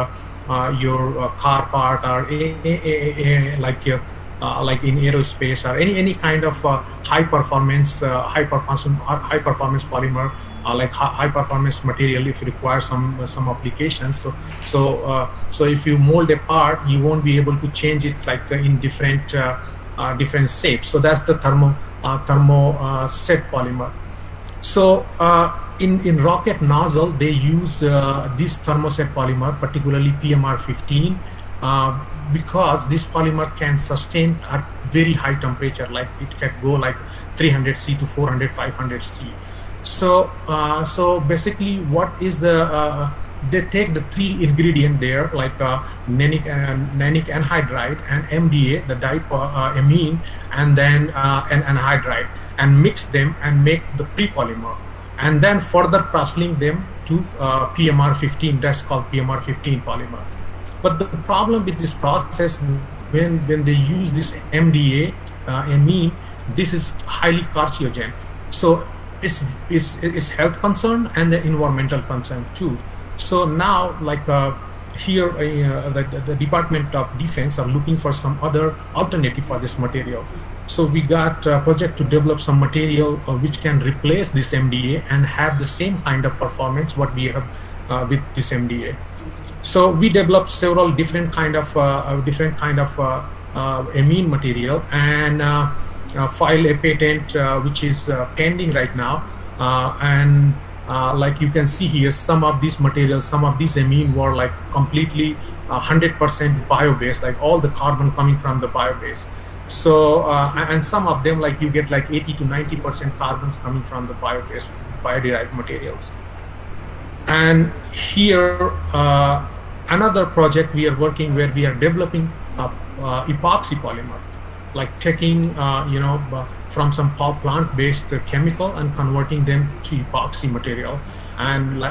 your car part, or like in aerospace, or any kind of high performance polymer, like high performance material, if you require some applications. So if you mold a part, you won't be able to change it in different shapes. So that's the thermoset polymer. So in rocket nozzle, they use this thermoset polymer, particularly PMR-15, because this polymer can sustain at very high temperature, like it can go like 300 C to 400, 500 C. So basically, what is the they take the three ingredient there, like nanic anhydride and MDA, the diamine, and then an anhydride, and mix them and make the pre-polymer, and then further cross-link them to PMR-15. That's called PMR-15 polymer. But the problem with this process, when they use this MDA amine, this is highly carcinogen. So it's health concern and the environmental concern too. So now, here, the Department of Defense are looking for some other alternative for this material. So we got a project to develop some material which can replace this MDA and have the same kind of performance what we have with this MDA. So we developed several different kind of amine material, and file a patent which is pending right now. Like you can see here, some of these materials, some of these amine were like completely 100% bio-based, like all the carbon coming from the bio-base. So and some of them, like you get like 80 to 90% carbons coming from the bio-based, bio-derived materials. And here another project we are working, where we are developing epoxy polymer, like taking from some plant-based chemical and converting them to epoxy material. And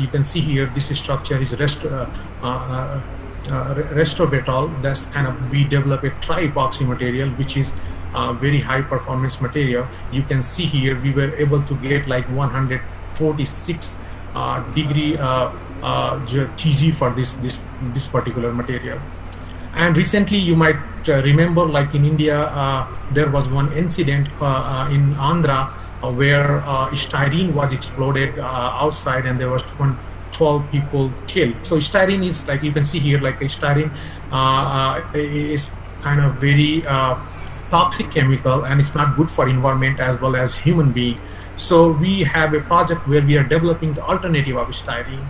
you can see here, this structure is Restorbatol. That's kind of, we develop a tri-epoxy material, which is very high performance material. You can see here, we were able to get like 146 degree TG for this particular material. And recently, you might remember, like in India, there was one incident in Andhra where styrene was exploded outside, and there was 12 people killed. So styrene is, like you can see here, like styrene is kind of very toxic chemical, and it's not good for environment as well as human being. So we have a project where we are developing the alternative of styrene.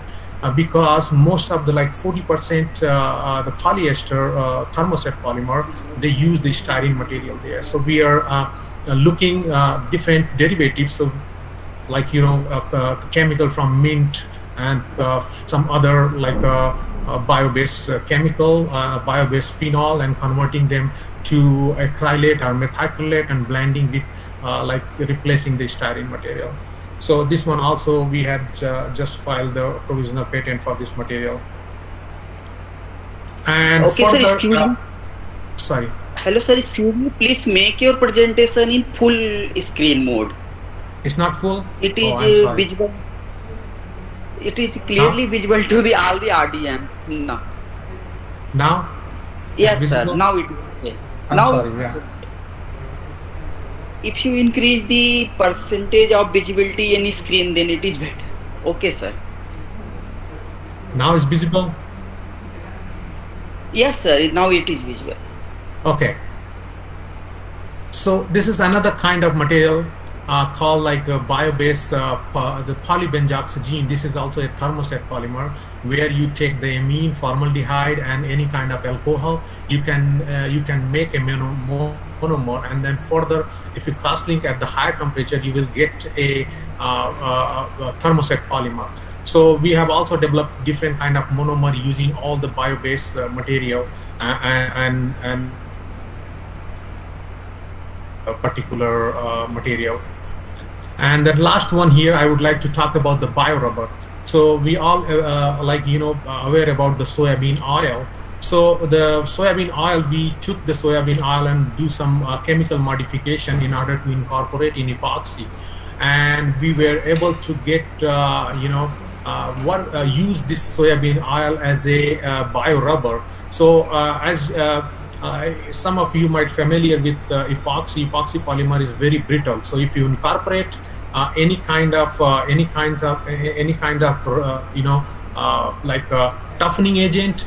Because most of the 40% the polyester thermoset polymer, they use the styrene material there. So we are looking different derivatives, so chemical from mint and some other bio-based chemical, bio-based phenol, and converting them to acrylate or methacrylate and blending with replacing the styrene material. So this one also, we had just filed the provisional patent for this material. And okay, further, sir, excuse me. Sorry. Hello, sir, excuse me. Please make your presentation in full screen mode. It's not full? It is visible. It is clearly visible to all the audience. No. Now? Yes, sir. Now it is okay. I'm sorry, yeah. if you increase the percentage of visibility in screen, then it is better. Okay, sir. Now it's visible? Yes, sir. Now it is visible. Okay. So this is another kind of material called like a bio-based the polybenzoxazine. This is also a thermoset polymer where you take the amine, formaldehyde, and any kind of alcohol. You can make a monomer, and then further, if you cross-link at the higher temperature, you will get a thermoset polymer. So we have also developed different kind of monomer using all the bio-based material and a particular material. And the last one here, I would like to talk about the biorubber. So we all aware about the soybean oil. So the soybean oil, we took the soybean oil and do some chemical modification in order to incorporate in epoxy, and we were able to get use this soybean oil as a biorubber. So as some of you might familiar with epoxy polymer is very brittle. So if you incorporate any kind of toughening agent,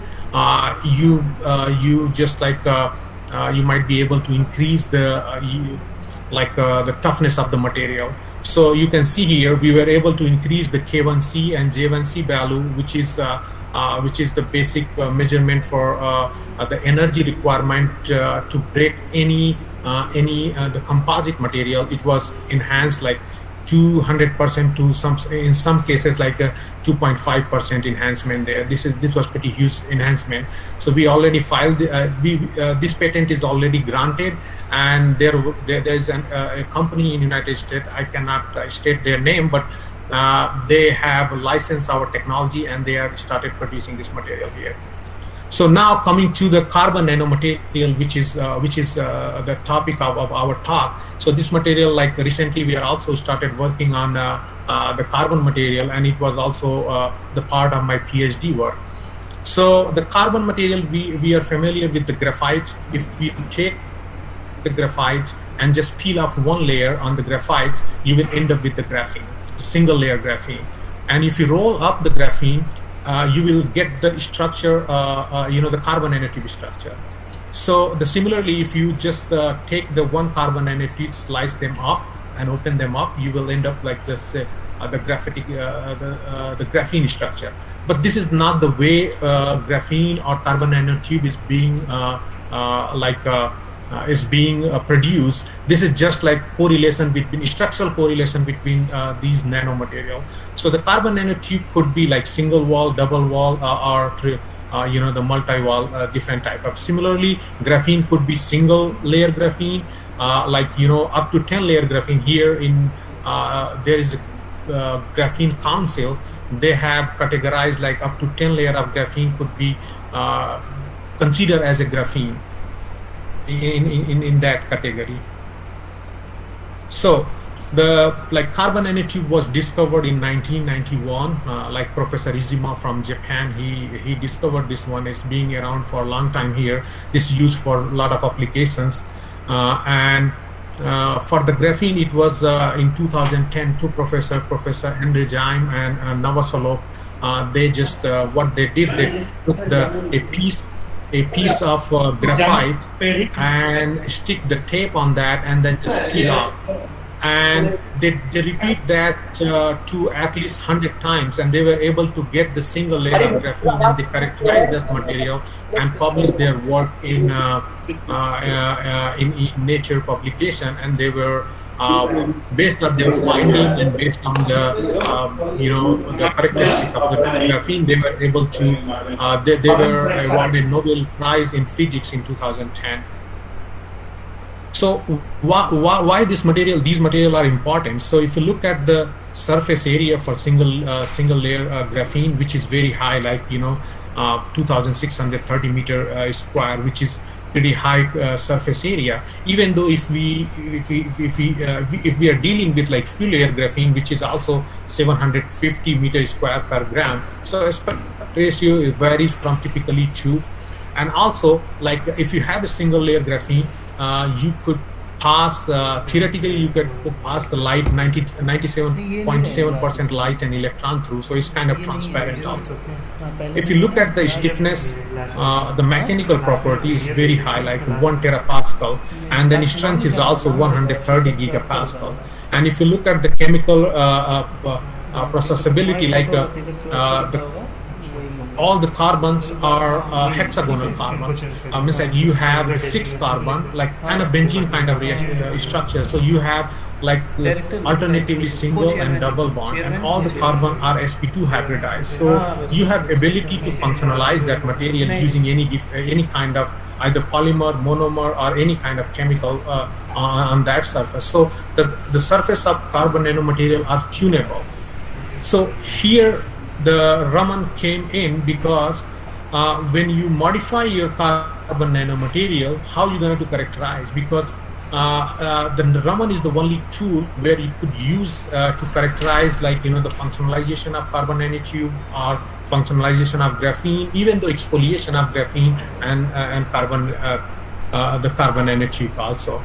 you just you might be able to increase the toughness of the material. So you can see here we were able to increase the K1C and J1C value, which is the basic measurement for the energy requirement to break any the composite material. It was enhanced like 200% to in some cases like a 2.5% enhancement there. This was pretty huge enhancement. So we already filed this patent is already granted, and there is a company in United States, I cannot state their name, but they have licensed our technology and they have started producing this material here. So now coming to the carbon nanomaterial, which is the topic of our talk. So this material, like recently we are also started working on the carbon material, and it was also the part of my PhD work. So the carbon material, we are familiar with the graphite. If we take the graphite and just peel off one layer on the graphite, you will end up with the graphene, single layer graphene. And if you roll up the graphene, you will get the structure, the carbon nanotube structure. So similarly, if you just take the one carbon nanotube, slice them up and open them up, you will end up like this, the graphene structure. But this is not the way graphene or carbon nanotube is being produced. This is just like structural correlation between these nanomaterial. So the carbon nanotube could be like single wall, double wall, or the multi-wall, different type of. Similarly, graphene could be single layer graphene, up to 10 layer graphene. Here in there is a graphene council. They have categorized like up to 10 layer of graphene could be considered as a graphene in that category. So the carbon nanotube was discovered in 1991, like Professor Izuma from Japan. He discovered this one. It's being around for a long time here. This is used for a lot of applications, and for the graphene, it was in 2010. Two Professor Andre Jaim and Navasolov. They just what they did, they took a piece of graphite and stick the tape on that and then just peel off. And they repeat that to at least 100 times, and they were able to get the single layer of graphene, and they characterized this material and published their work in Nature publication. And they were based on their finding and based on the the characteristic of the graphene, they were able to they were awarded Nobel Prize in Physics in 2010. So why these material are important? So if you look at the surface area for single layer graphene, which is very high, like 2,630 meter square, which is pretty high surface area. Even though if we are dealing with like few layer graphene, which is also 750 meter square per gram, so aspect ratio varies from typically 2. And also, like if you have a single layer graphene, you could pass, theoretically you could pass the light 97.7% light and electron through, so it's kind of transparent also. If you look at the stiffness, the mechanical property is very high, like 1 terapascal, and then strength is also 130 gigapascal. And if you look at the chemical processability, like all the carbons are hexagonal carbons. Means like you have 6 carbon, like kind of benzene kind of structure. So you have like alternatively single and double bond, and all the carbon are sp2 hybridized. So you have ability to functionalize that material using any kind of either polymer, monomer, or any kind of chemical on that surface. So the surface of carbon nanomaterial are tunable. So here the Raman came in because when you modify your carbon nanomaterial, how you going to characterize? Because the Raman is the only tool where you could use to characterize, like the functionalization of carbon nanotube or functionalization of graphene, even the exfoliation of graphene and carbon the carbon nanotube also.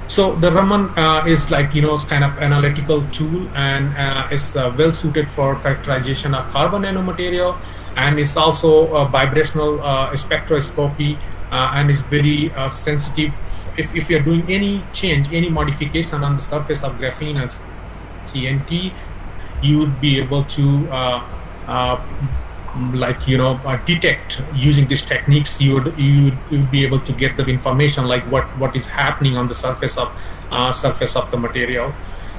So the Raman is like kind of analytical tool, and is well suited for characterization of carbon nanomaterial, and it's also a vibrational spectroscopy, and is very sensitive. If you're doing any change, any modification on the surface of graphene and CNT, you would be able to detect using these techniques. You would be able to get the information like what is happening on the surface of the material.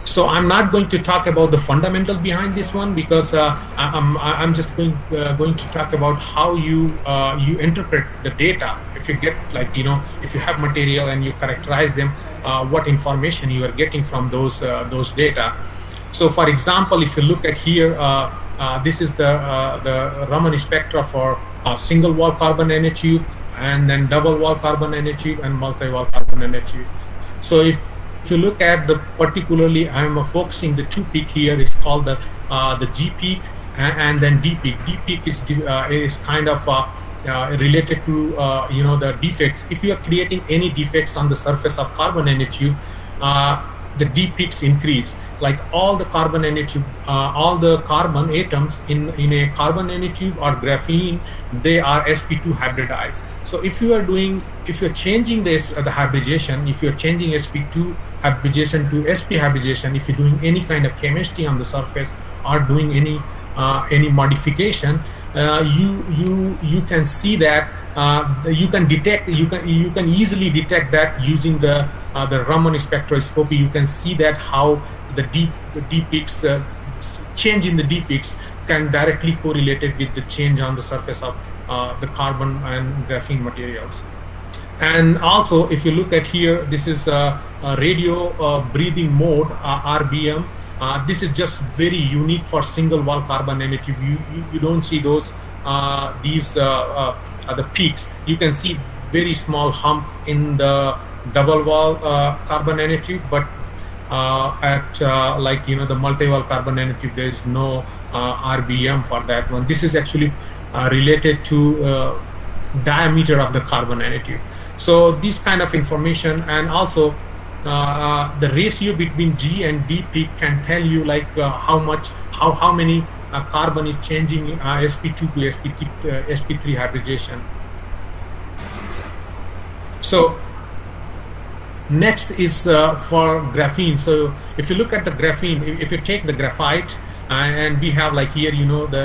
So I'm not going to talk about the fundamental behind this one, because I'm just going to talk about how you interpret the data. If you get if you have material and you characterize them, what information you are getting from those data. So for example, if you look at here, this is the Raman spectra for single wall carbon nanotube, and then double wall carbon nanotube, and multi-wall carbon nanotube. So if you look at the particularly, I'm focusing the 2 peak here, is called the G peak and then D peak. D peak is kind of related to the defects. If you are creating any defects on the surface of carbon nanotube, the D peaks increase. Like all the carbon nanotube, all the carbon atoms in a carbon nanotube or graphene, they are sp2 hybridized. So if you're changing the hybridization, if you're changing sp2 hybridization to sp hybridization, if you're doing any kind of chemistry on the surface or doing any modification, you can see that you can easily detect that using the Raman spectroscopy. You can see that how the D peaks, change in the D peaks can directly correlate it with the change on the surface of the carbon and graphene materials. And also, if you look at here, this is a radio breathing mode, RBM. This is just very unique for single wall carbon nanotube. You don't see those the peaks. You can see very small hump in the double wall carbon nanotube, but at the multi-wall carbon nanotube, there is no RBM for that one. This is actually related to diameter of the carbon nanotube. So this kind of information, and also the ratio between G and D peak can tell you like how many carbon is changing sp2 to sp3 hybridization. So next is for graphene. So if you look at the graphene, if you take the graphite, and we have like here,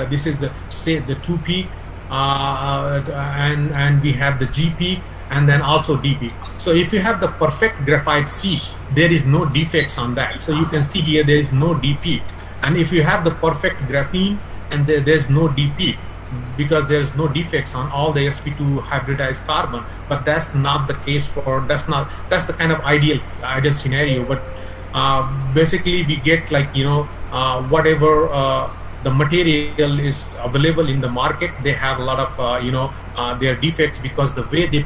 this is the 2 peak, and we have the G peak, and then also D peak. So if you have the perfect graphite seed, there is no defects on that. So you can see here there is no D peak. And if you have the perfect graphene, and there's no D peak, because there's no defects on all the sp2 hybridized carbon. But that's not the case that's the kind of ideal scenario. But basically we get like whatever the material is available in the market, they have a lot of their defects, because the way they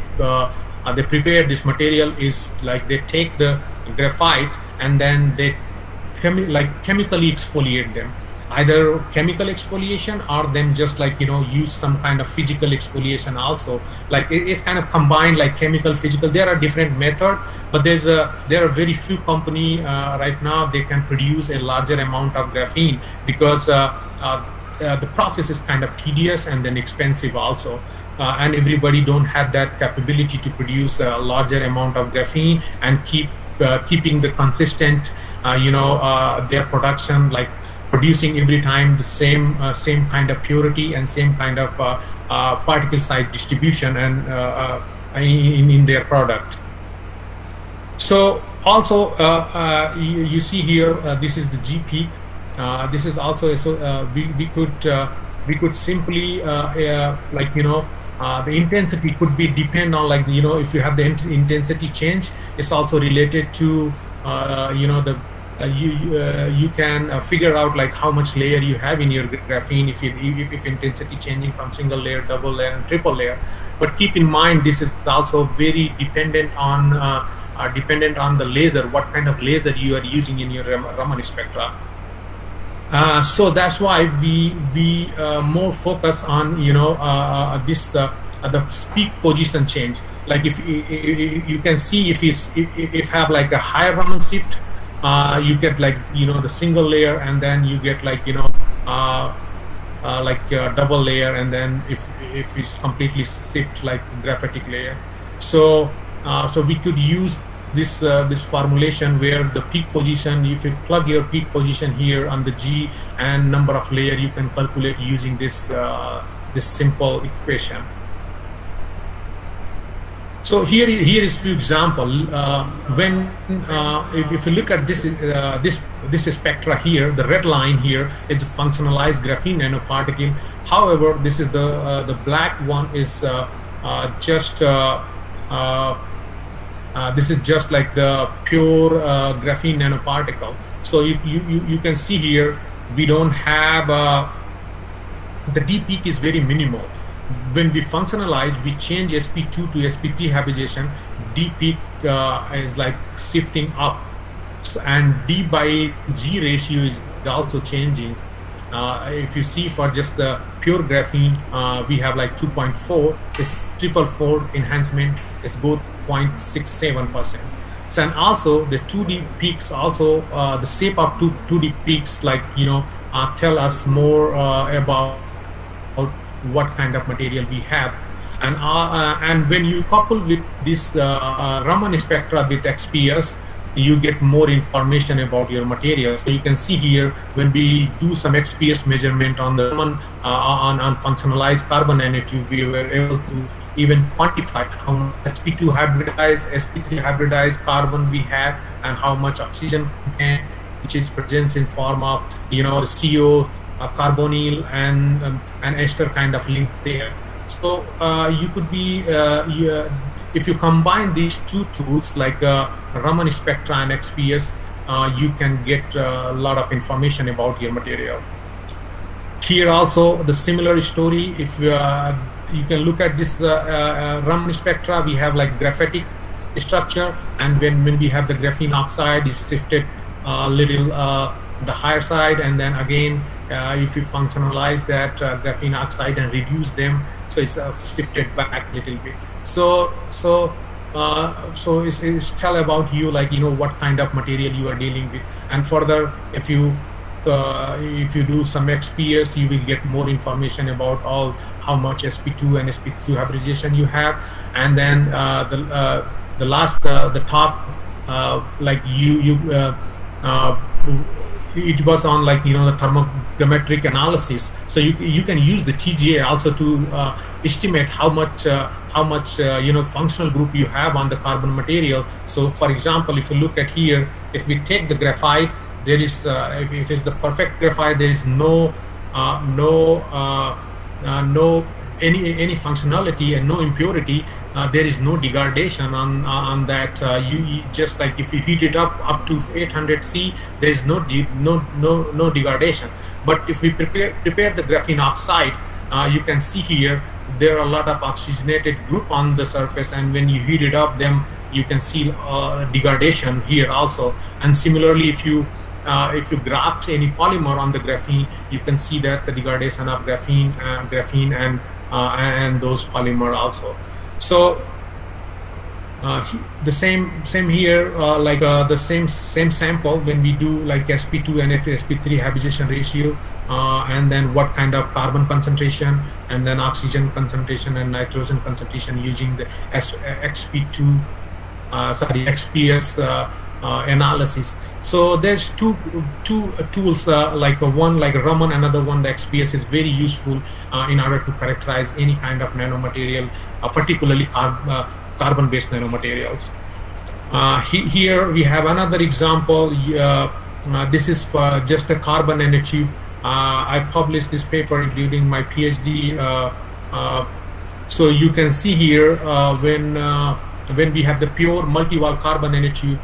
prepare this material is like they take the graphite and then they chemically exfoliate them. either chemical exfoliation or then just like, you know, use some kind of physical exfoliation also. Like it's kind of combined, like chemical, physical. There are different methods, but there are very few company right now they can produce a larger amount of graphene, because the process is kind of tedious and then expensive also. And everybody don't have that capability to produce a larger amount of graphene and keeping the consistent, their production, like producing every time the same kind of purity and same kind of particle size distribution and in their product. So also you see here, this is the G peak. This is also we could simply the intensity could be depend on, like, you know, if you have the intensity change, it's also related to you can figure out like how much layer you have in your graphene if intensity changing from single layer, double layer, and triple layer. But keep in mind, this is also very dependent on the laser, what kind of laser you are using in your Raman spectra. So that's why we more focus on, you know, the peak position change. Like if you can see, if have like a higher Raman shift, you get like, you know, the single layer, and then you get like, you know, like double layer, and then if it's completely shift like graphitic layer. So we could use this formulation where the peak position, if you plug your peak position here on the G and number of layer, you can calculate using this simple equation. So here is few example. When if you look at this spectra here, the red line here is functionalized graphene nanoparticle. However, this is the black one is this is just like the pure graphene nanoparticle. So you can see here we don't have the D peak is very minimal. When we functionalize, we change sp2 to sp3 habituation, D peak is like shifting up, and D by G ratio is also changing. If you see for just the pure graphene, we have like 2.4, is triple fold enhancement is good 0.67%. So, and also the 2D peaks, also the shape of 2D peaks, like, you know, tell us more about what kind of material we have. And when you couple with this Raman spectra with XPS, you get more information about your material. So you can see here, when we do some XPS measurement on the on functionalized carbon nanotube, we were able to even quantify how much sp2 hybridized, sp3 hybridized carbon we have, and how much oxygen content which is present in form of, you know, the CO, carbonyl, and ester kind of link there. So you could be if you combine these two tools, like Raman spectra and XPS, you can get a lot of information about your material. Here also the similar story. If you can look at this Raman spectra, we have like graphitic structure, and when we have the graphene oxide is shifted a little the higher side, and then again if you functionalize that graphene oxide and reduce them, so it's shifted back a little bit. So it's tell about you, like, you know, what kind of material you are dealing with. And further, if you do some XPS, you will get more information about all how much sp2 and sp3 hybridization you have. And then the last the top, like it was on, like, you know, the thermogrammetric analysis. So you can use the TGA also to estimate how much you know, functional group you have on the carbon material. So for example, if you look at here, if we take the graphite, there is if it's the perfect graphite, there is no any functionality and no impurity. There is no degradation on that. You just like if you heat it up to 800 C, there is no degradation. But if we prepare the graphene oxide, you can see here there are a lot of oxygenated group on the surface, and when you heat it up, then you can see degradation here also. And similarly, if you if you graft any polymer on the graphene, you can see that the degradation of graphene and those polymer also. So the same here, like the same sample when we do like sp2 and sp3 habitation ratio, and then what kind of carbon concentration, and then oxygen concentration and nitrogen concentration using the XPS analysis. So there's two tools, like one like Raman, another one the XPS is very useful in order to characterize any kind of nanomaterial, particularly carbon-based nanomaterials. Here we have another example. This is for just a carbon nanotube. I published this paper during my PhD. So you can see here when we have the pure multi-wall carbon nanotube,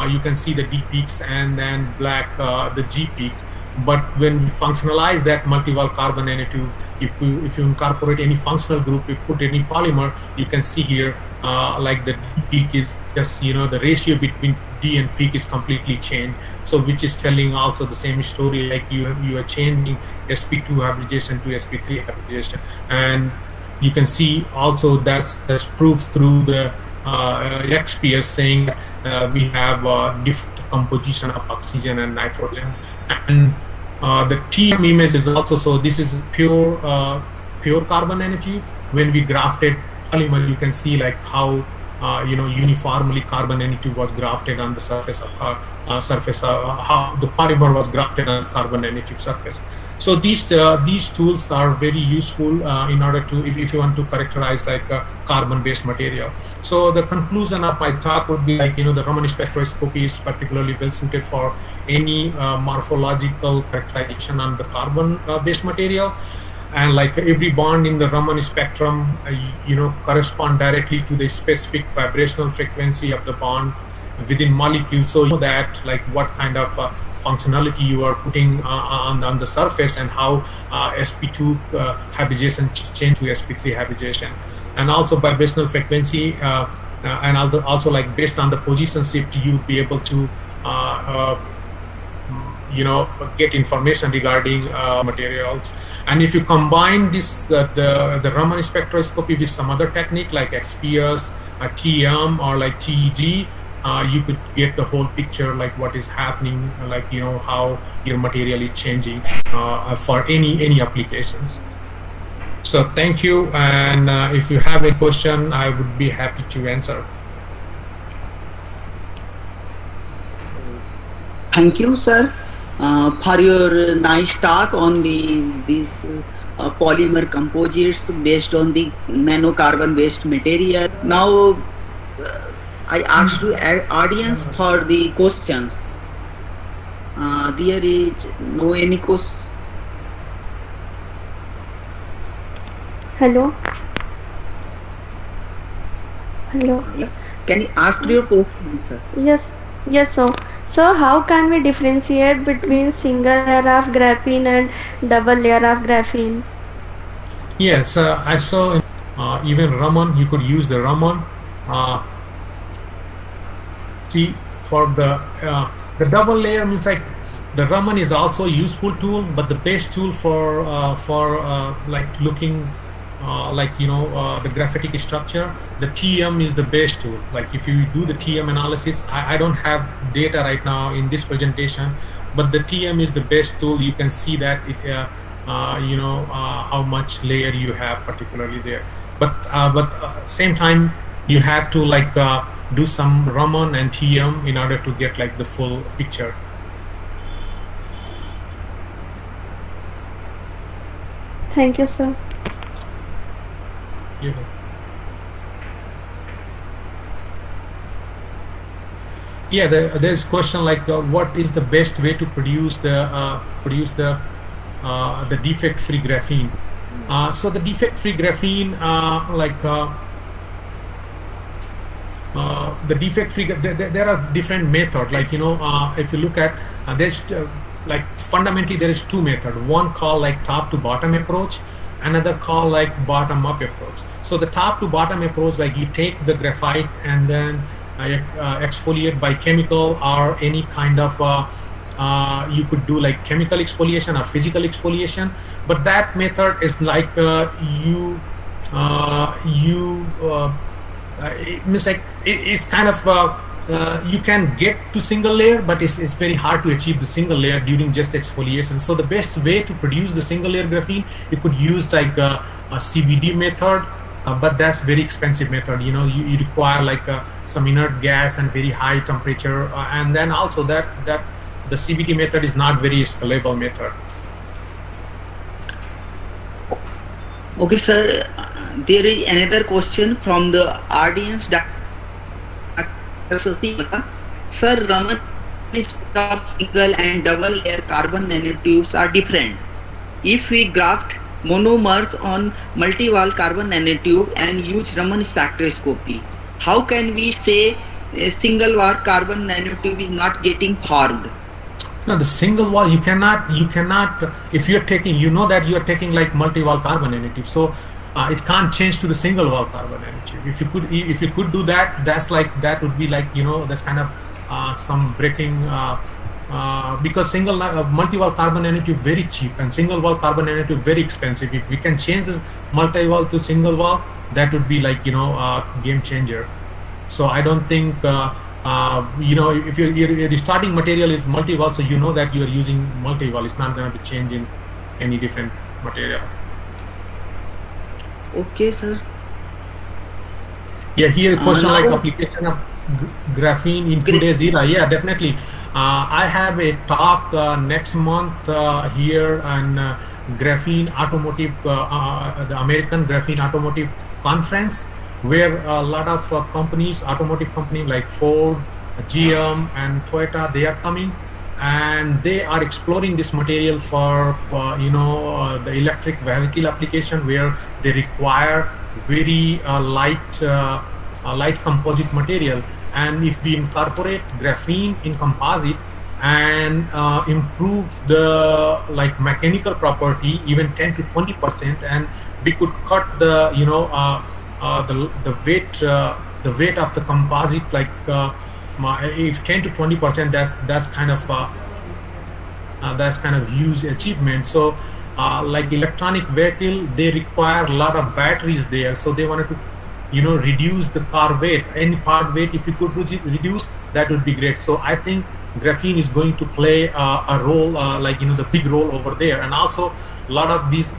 you can see the D peaks and then black the G peaks. But when we functionalize that multi-wall carbon nanotube, if you incorporate any functional group, you put any polymer, you can see here like the D peak is just, the ratio between D and peak is completely changed. So which is telling also the same story, like you are changing sp2 hybridization to sp3 hybridization. And you can see also that's proof through the XPS saying we have different composition of oxygen and nitrogen. And the TM image is also, so this is pure carbon nanotube. When we grafted polymer, you can see like how uniformly carbon nanotube was grafted on the surface of how the polymer was grafted on the carbon nanotube surface. So these tools are very useful in order to, if you want to characterize like a carbon-based material. So the conclusion of my talk would be like, the Raman spectroscopy is particularly well suited for any morphological characterization on the carbon-based material. And like every bond in the Raman spectrum, correspond directly to the specific vibrational frequency of the bond within molecules. So you know that like what kind of functionality you are putting on the surface, and how sp2 hybridization change to sp3 hybridization. And also vibrational frequency, and also like based on the position shift, you will be able to get information regarding materials. And if you combine this the Raman spectroscopy with some other technique like XPS, TM, or like TEG, you could get the whole picture, like what is happening, like how your material is changing for any applications. So thank you, and if you have a question, I would be happy to answer. Thank you, sir, for your nice talk on these polymer composites based on the nanocarbon based material. Now I asked the audience for the questions. There is no any questions. Hello. Hello. Yes. Can you ask your question, sir? Yes. Yes, sir. So how can we differentiate between single layer of graphene and double layer of graphene? Yes, I saw even Raman. You could use the Raman. See, for the double layer means like the Raman is also a useful tool, but the best tool for like looking the graphitic structure, the TM is the best tool. Like if you do the TM analysis, I don't have data right now in this presentation, but the TM is the best tool. You can see that it how much layer you have particularly there. But same time you have to like do some Raman and TM in order to get like the full picture. Thank you, sir. Yeah. Yeah, there's question like what is the best way to produce the defect-free graphene? So the defect-free graphene, the defect-free, there are different methods. Like if you look at there's like fundamentally there is two methods. One called like top to bottom approach, another called like bottom up approach. So the top to bottom approach, like you take the graphite and then exfoliate by chemical or any kind of you could do like chemical exfoliation or physical exfoliation, but that method is like it means like it's kind of you can get to single layer, but it's very hard to achieve the single layer during just exfoliation. So the best way to produce the single layer graphene, you could use like a CVD method, but that's very expensive method. You know, you require like some inert gas and very high temperature, and then also that the CVD method is not very scalable method. Okay, sir. There is another question from the audience. Sir, Raman is single and double layer carbon nanotubes are different. If we graft monomers on multi-wall carbon nanotube and use Raman spectroscopy, how can we say a single wall carbon nanotube is not getting formed? No, the single wall you cannot. If you're taking, you know that you're taking like multi-wall carbon nanotube, so it can't change to the single wall carbon nanotube. If you could do that, that would be like, you know, that's kind of some breaking because multi-wall carbon nanotube very cheap and single wall carbon nanotube very expensive. If we can change this multi-wall to single wall, that would be like, you know, game changer. So I don't think you know, if your starting material is multi-wall, so you know that you are using multi-wall. It's not going to be changing any different material. Okay, sir. Yeah, here a question like application of graphene in today's era. Yeah, definitely. I have a talk next month here on graphene automotive, the American Graphene Automotive Conference, where a lot of companies, automotive companies like Ford, GM, and Toyota, they are coming, and they are exploring this material for you know, the electric vehicle application, where they require very light composite material. And if we incorporate graphene in composite and improve the like mechanical property even 10 to 20%, and we could cut the, you know, the weight of the composite, like if 10 to 20%, that's kind of huge achievement. So like electronic vehicle, they require a lot of batteries there, so they wanted to, you know, reduce the car weight. Any part weight, if you could reduce, that would be great. So I think graphene is going to play a role, like, you know, the big role over there. And also a lot of these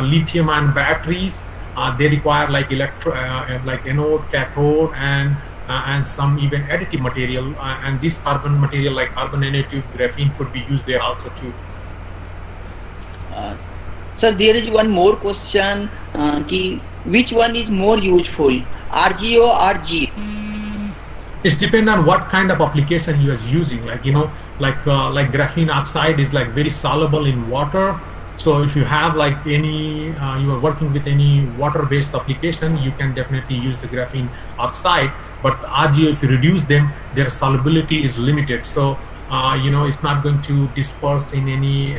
lithium ion batteries, they require like like anode, cathode, and some even additive material, and this carbon material like carbon nanotube graphene could be used there also too. Sir, there is one more question. Which one is more useful, RGO or G? It depends on what kind of application you are using. Like, you know, like graphene oxide is like very soluble in water. So if you have like any, you are working with any water-based application, you can definitely use the graphene oxide. But RGO, if you reduce them, their solubility is limited. So you know, it's not going to disperse in any,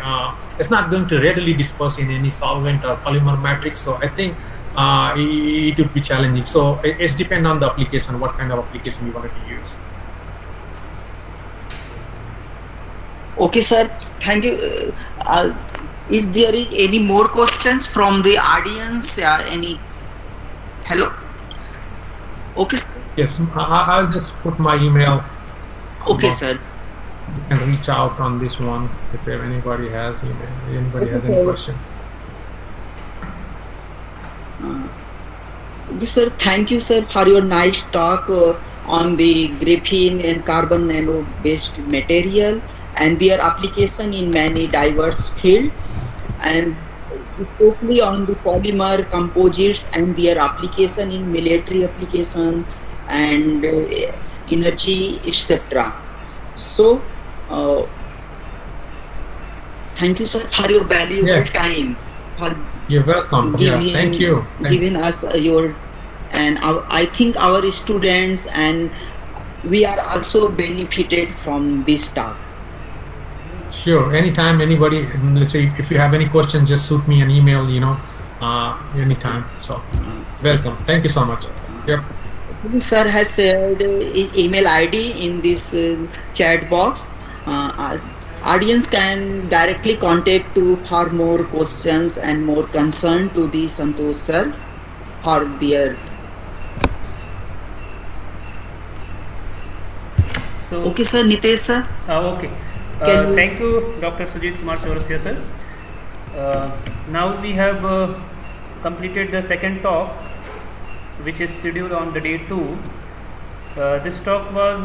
it's not going to readily disperse in any solvent or polymer matrix. So I think it would be challenging. So it's depend on the application, what kind of application you wanted to use. Okay, sir. Thank you. Is there any more questions from the audience? Any? Hello. Okay. Yes, I'll just put my email. Okay, sir. You can reach out on this one if anybody has email. Anybody has any question. Okay, sir. Thank you, sir, for your nice talk on the graphene and carbon nano based material and their application in many diverse fields, and especially on the polymer composites and their application in military application and energy, etc. So thank you, sir, for your valuable time. You're welcome. Thank you. Giving us your, and I think our students and we are also benefited from this talk. Sure. Anytime, anybody, let's say if you have any questions, just shoot me an email, you know, anytime. So welcome. Thank you so much. Yep. Sir has shared email ID in this chat box. Audience can directly contact to for more questions and more concern to the Santosh sir for their. So Okay, sir. Nitesh sir. okay. Thank you, Dr. Sujit Kumar Chaurasia sir. Now we have completed the second talk, which is scheduled on the day 2. This talk was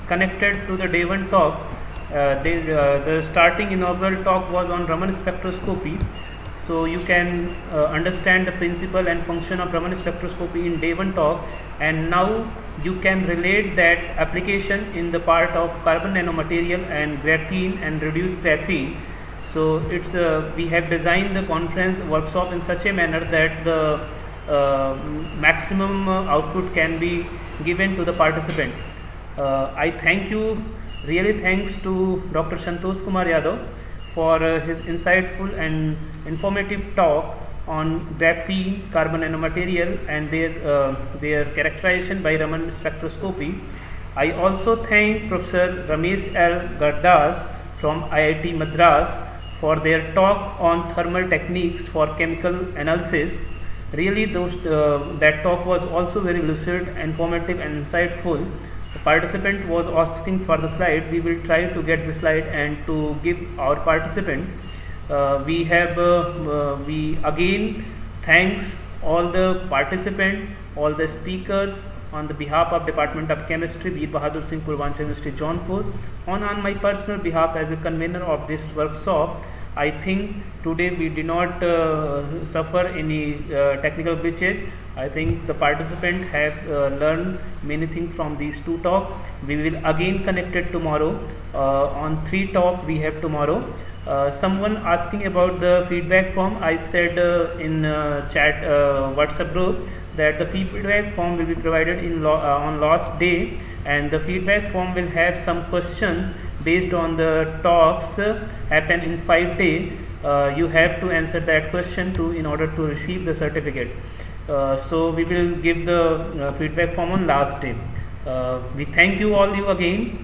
connected to the day 1 talk. The starting inaugural talk was on Raman spectroscopy. So you can understand the principle and function of Raman spectroscopy in day 1 talk, and now you can relate that application in the part of carbon nanomaterial and graphene and reduced graphene. So it's we have designed the conference workshop in such a manner that the maximum output can be given to the participant. I thank you, really thanks to Dr. Santosh Kumar Yadav for his insightful and informative talk on graphene, carbon nanomaterial and their characterization by Raman spectroscopy. I also thank Professor Ramesh L. Gardas from IIT Madras for their talk on thermal techniques for chemical analysis. Really that talk was also very lucid, informative and insightful. The participant was asking for the slide. We will try to get the slide and to give our participant. We again thanks all the participants, all the speakers on the behalf of Department of Chemistry, Veer Bahadur Singh, Purvanchal University, Jaunpur. On my personal behalf as a convener of this workshop, I think today we did not suffer any technical glitches. I think the participants have learned many things from these 2 talks. We will again connect it tomorrow on 3 talks we have tomorrow. Someone asking about the feedback form. I said in chat WhatsApp group that the feedback form will be provided on last day, and the feedback form will have some questions based on the talks happen in 5 days. You have to answer that question in order to receive the certificate. So we will give the feedback form on last day. We thank you all again,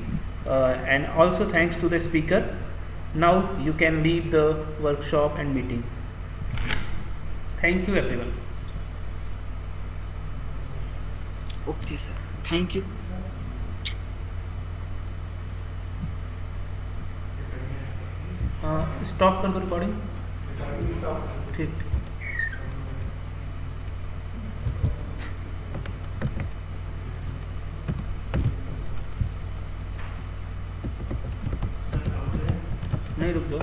and also thanks to the speaker. Now you can leave the workshop and meeting. Thank you everyone. Okay sir. Thank you. Stop कर दो recording ठीक नहीं रुक जाओ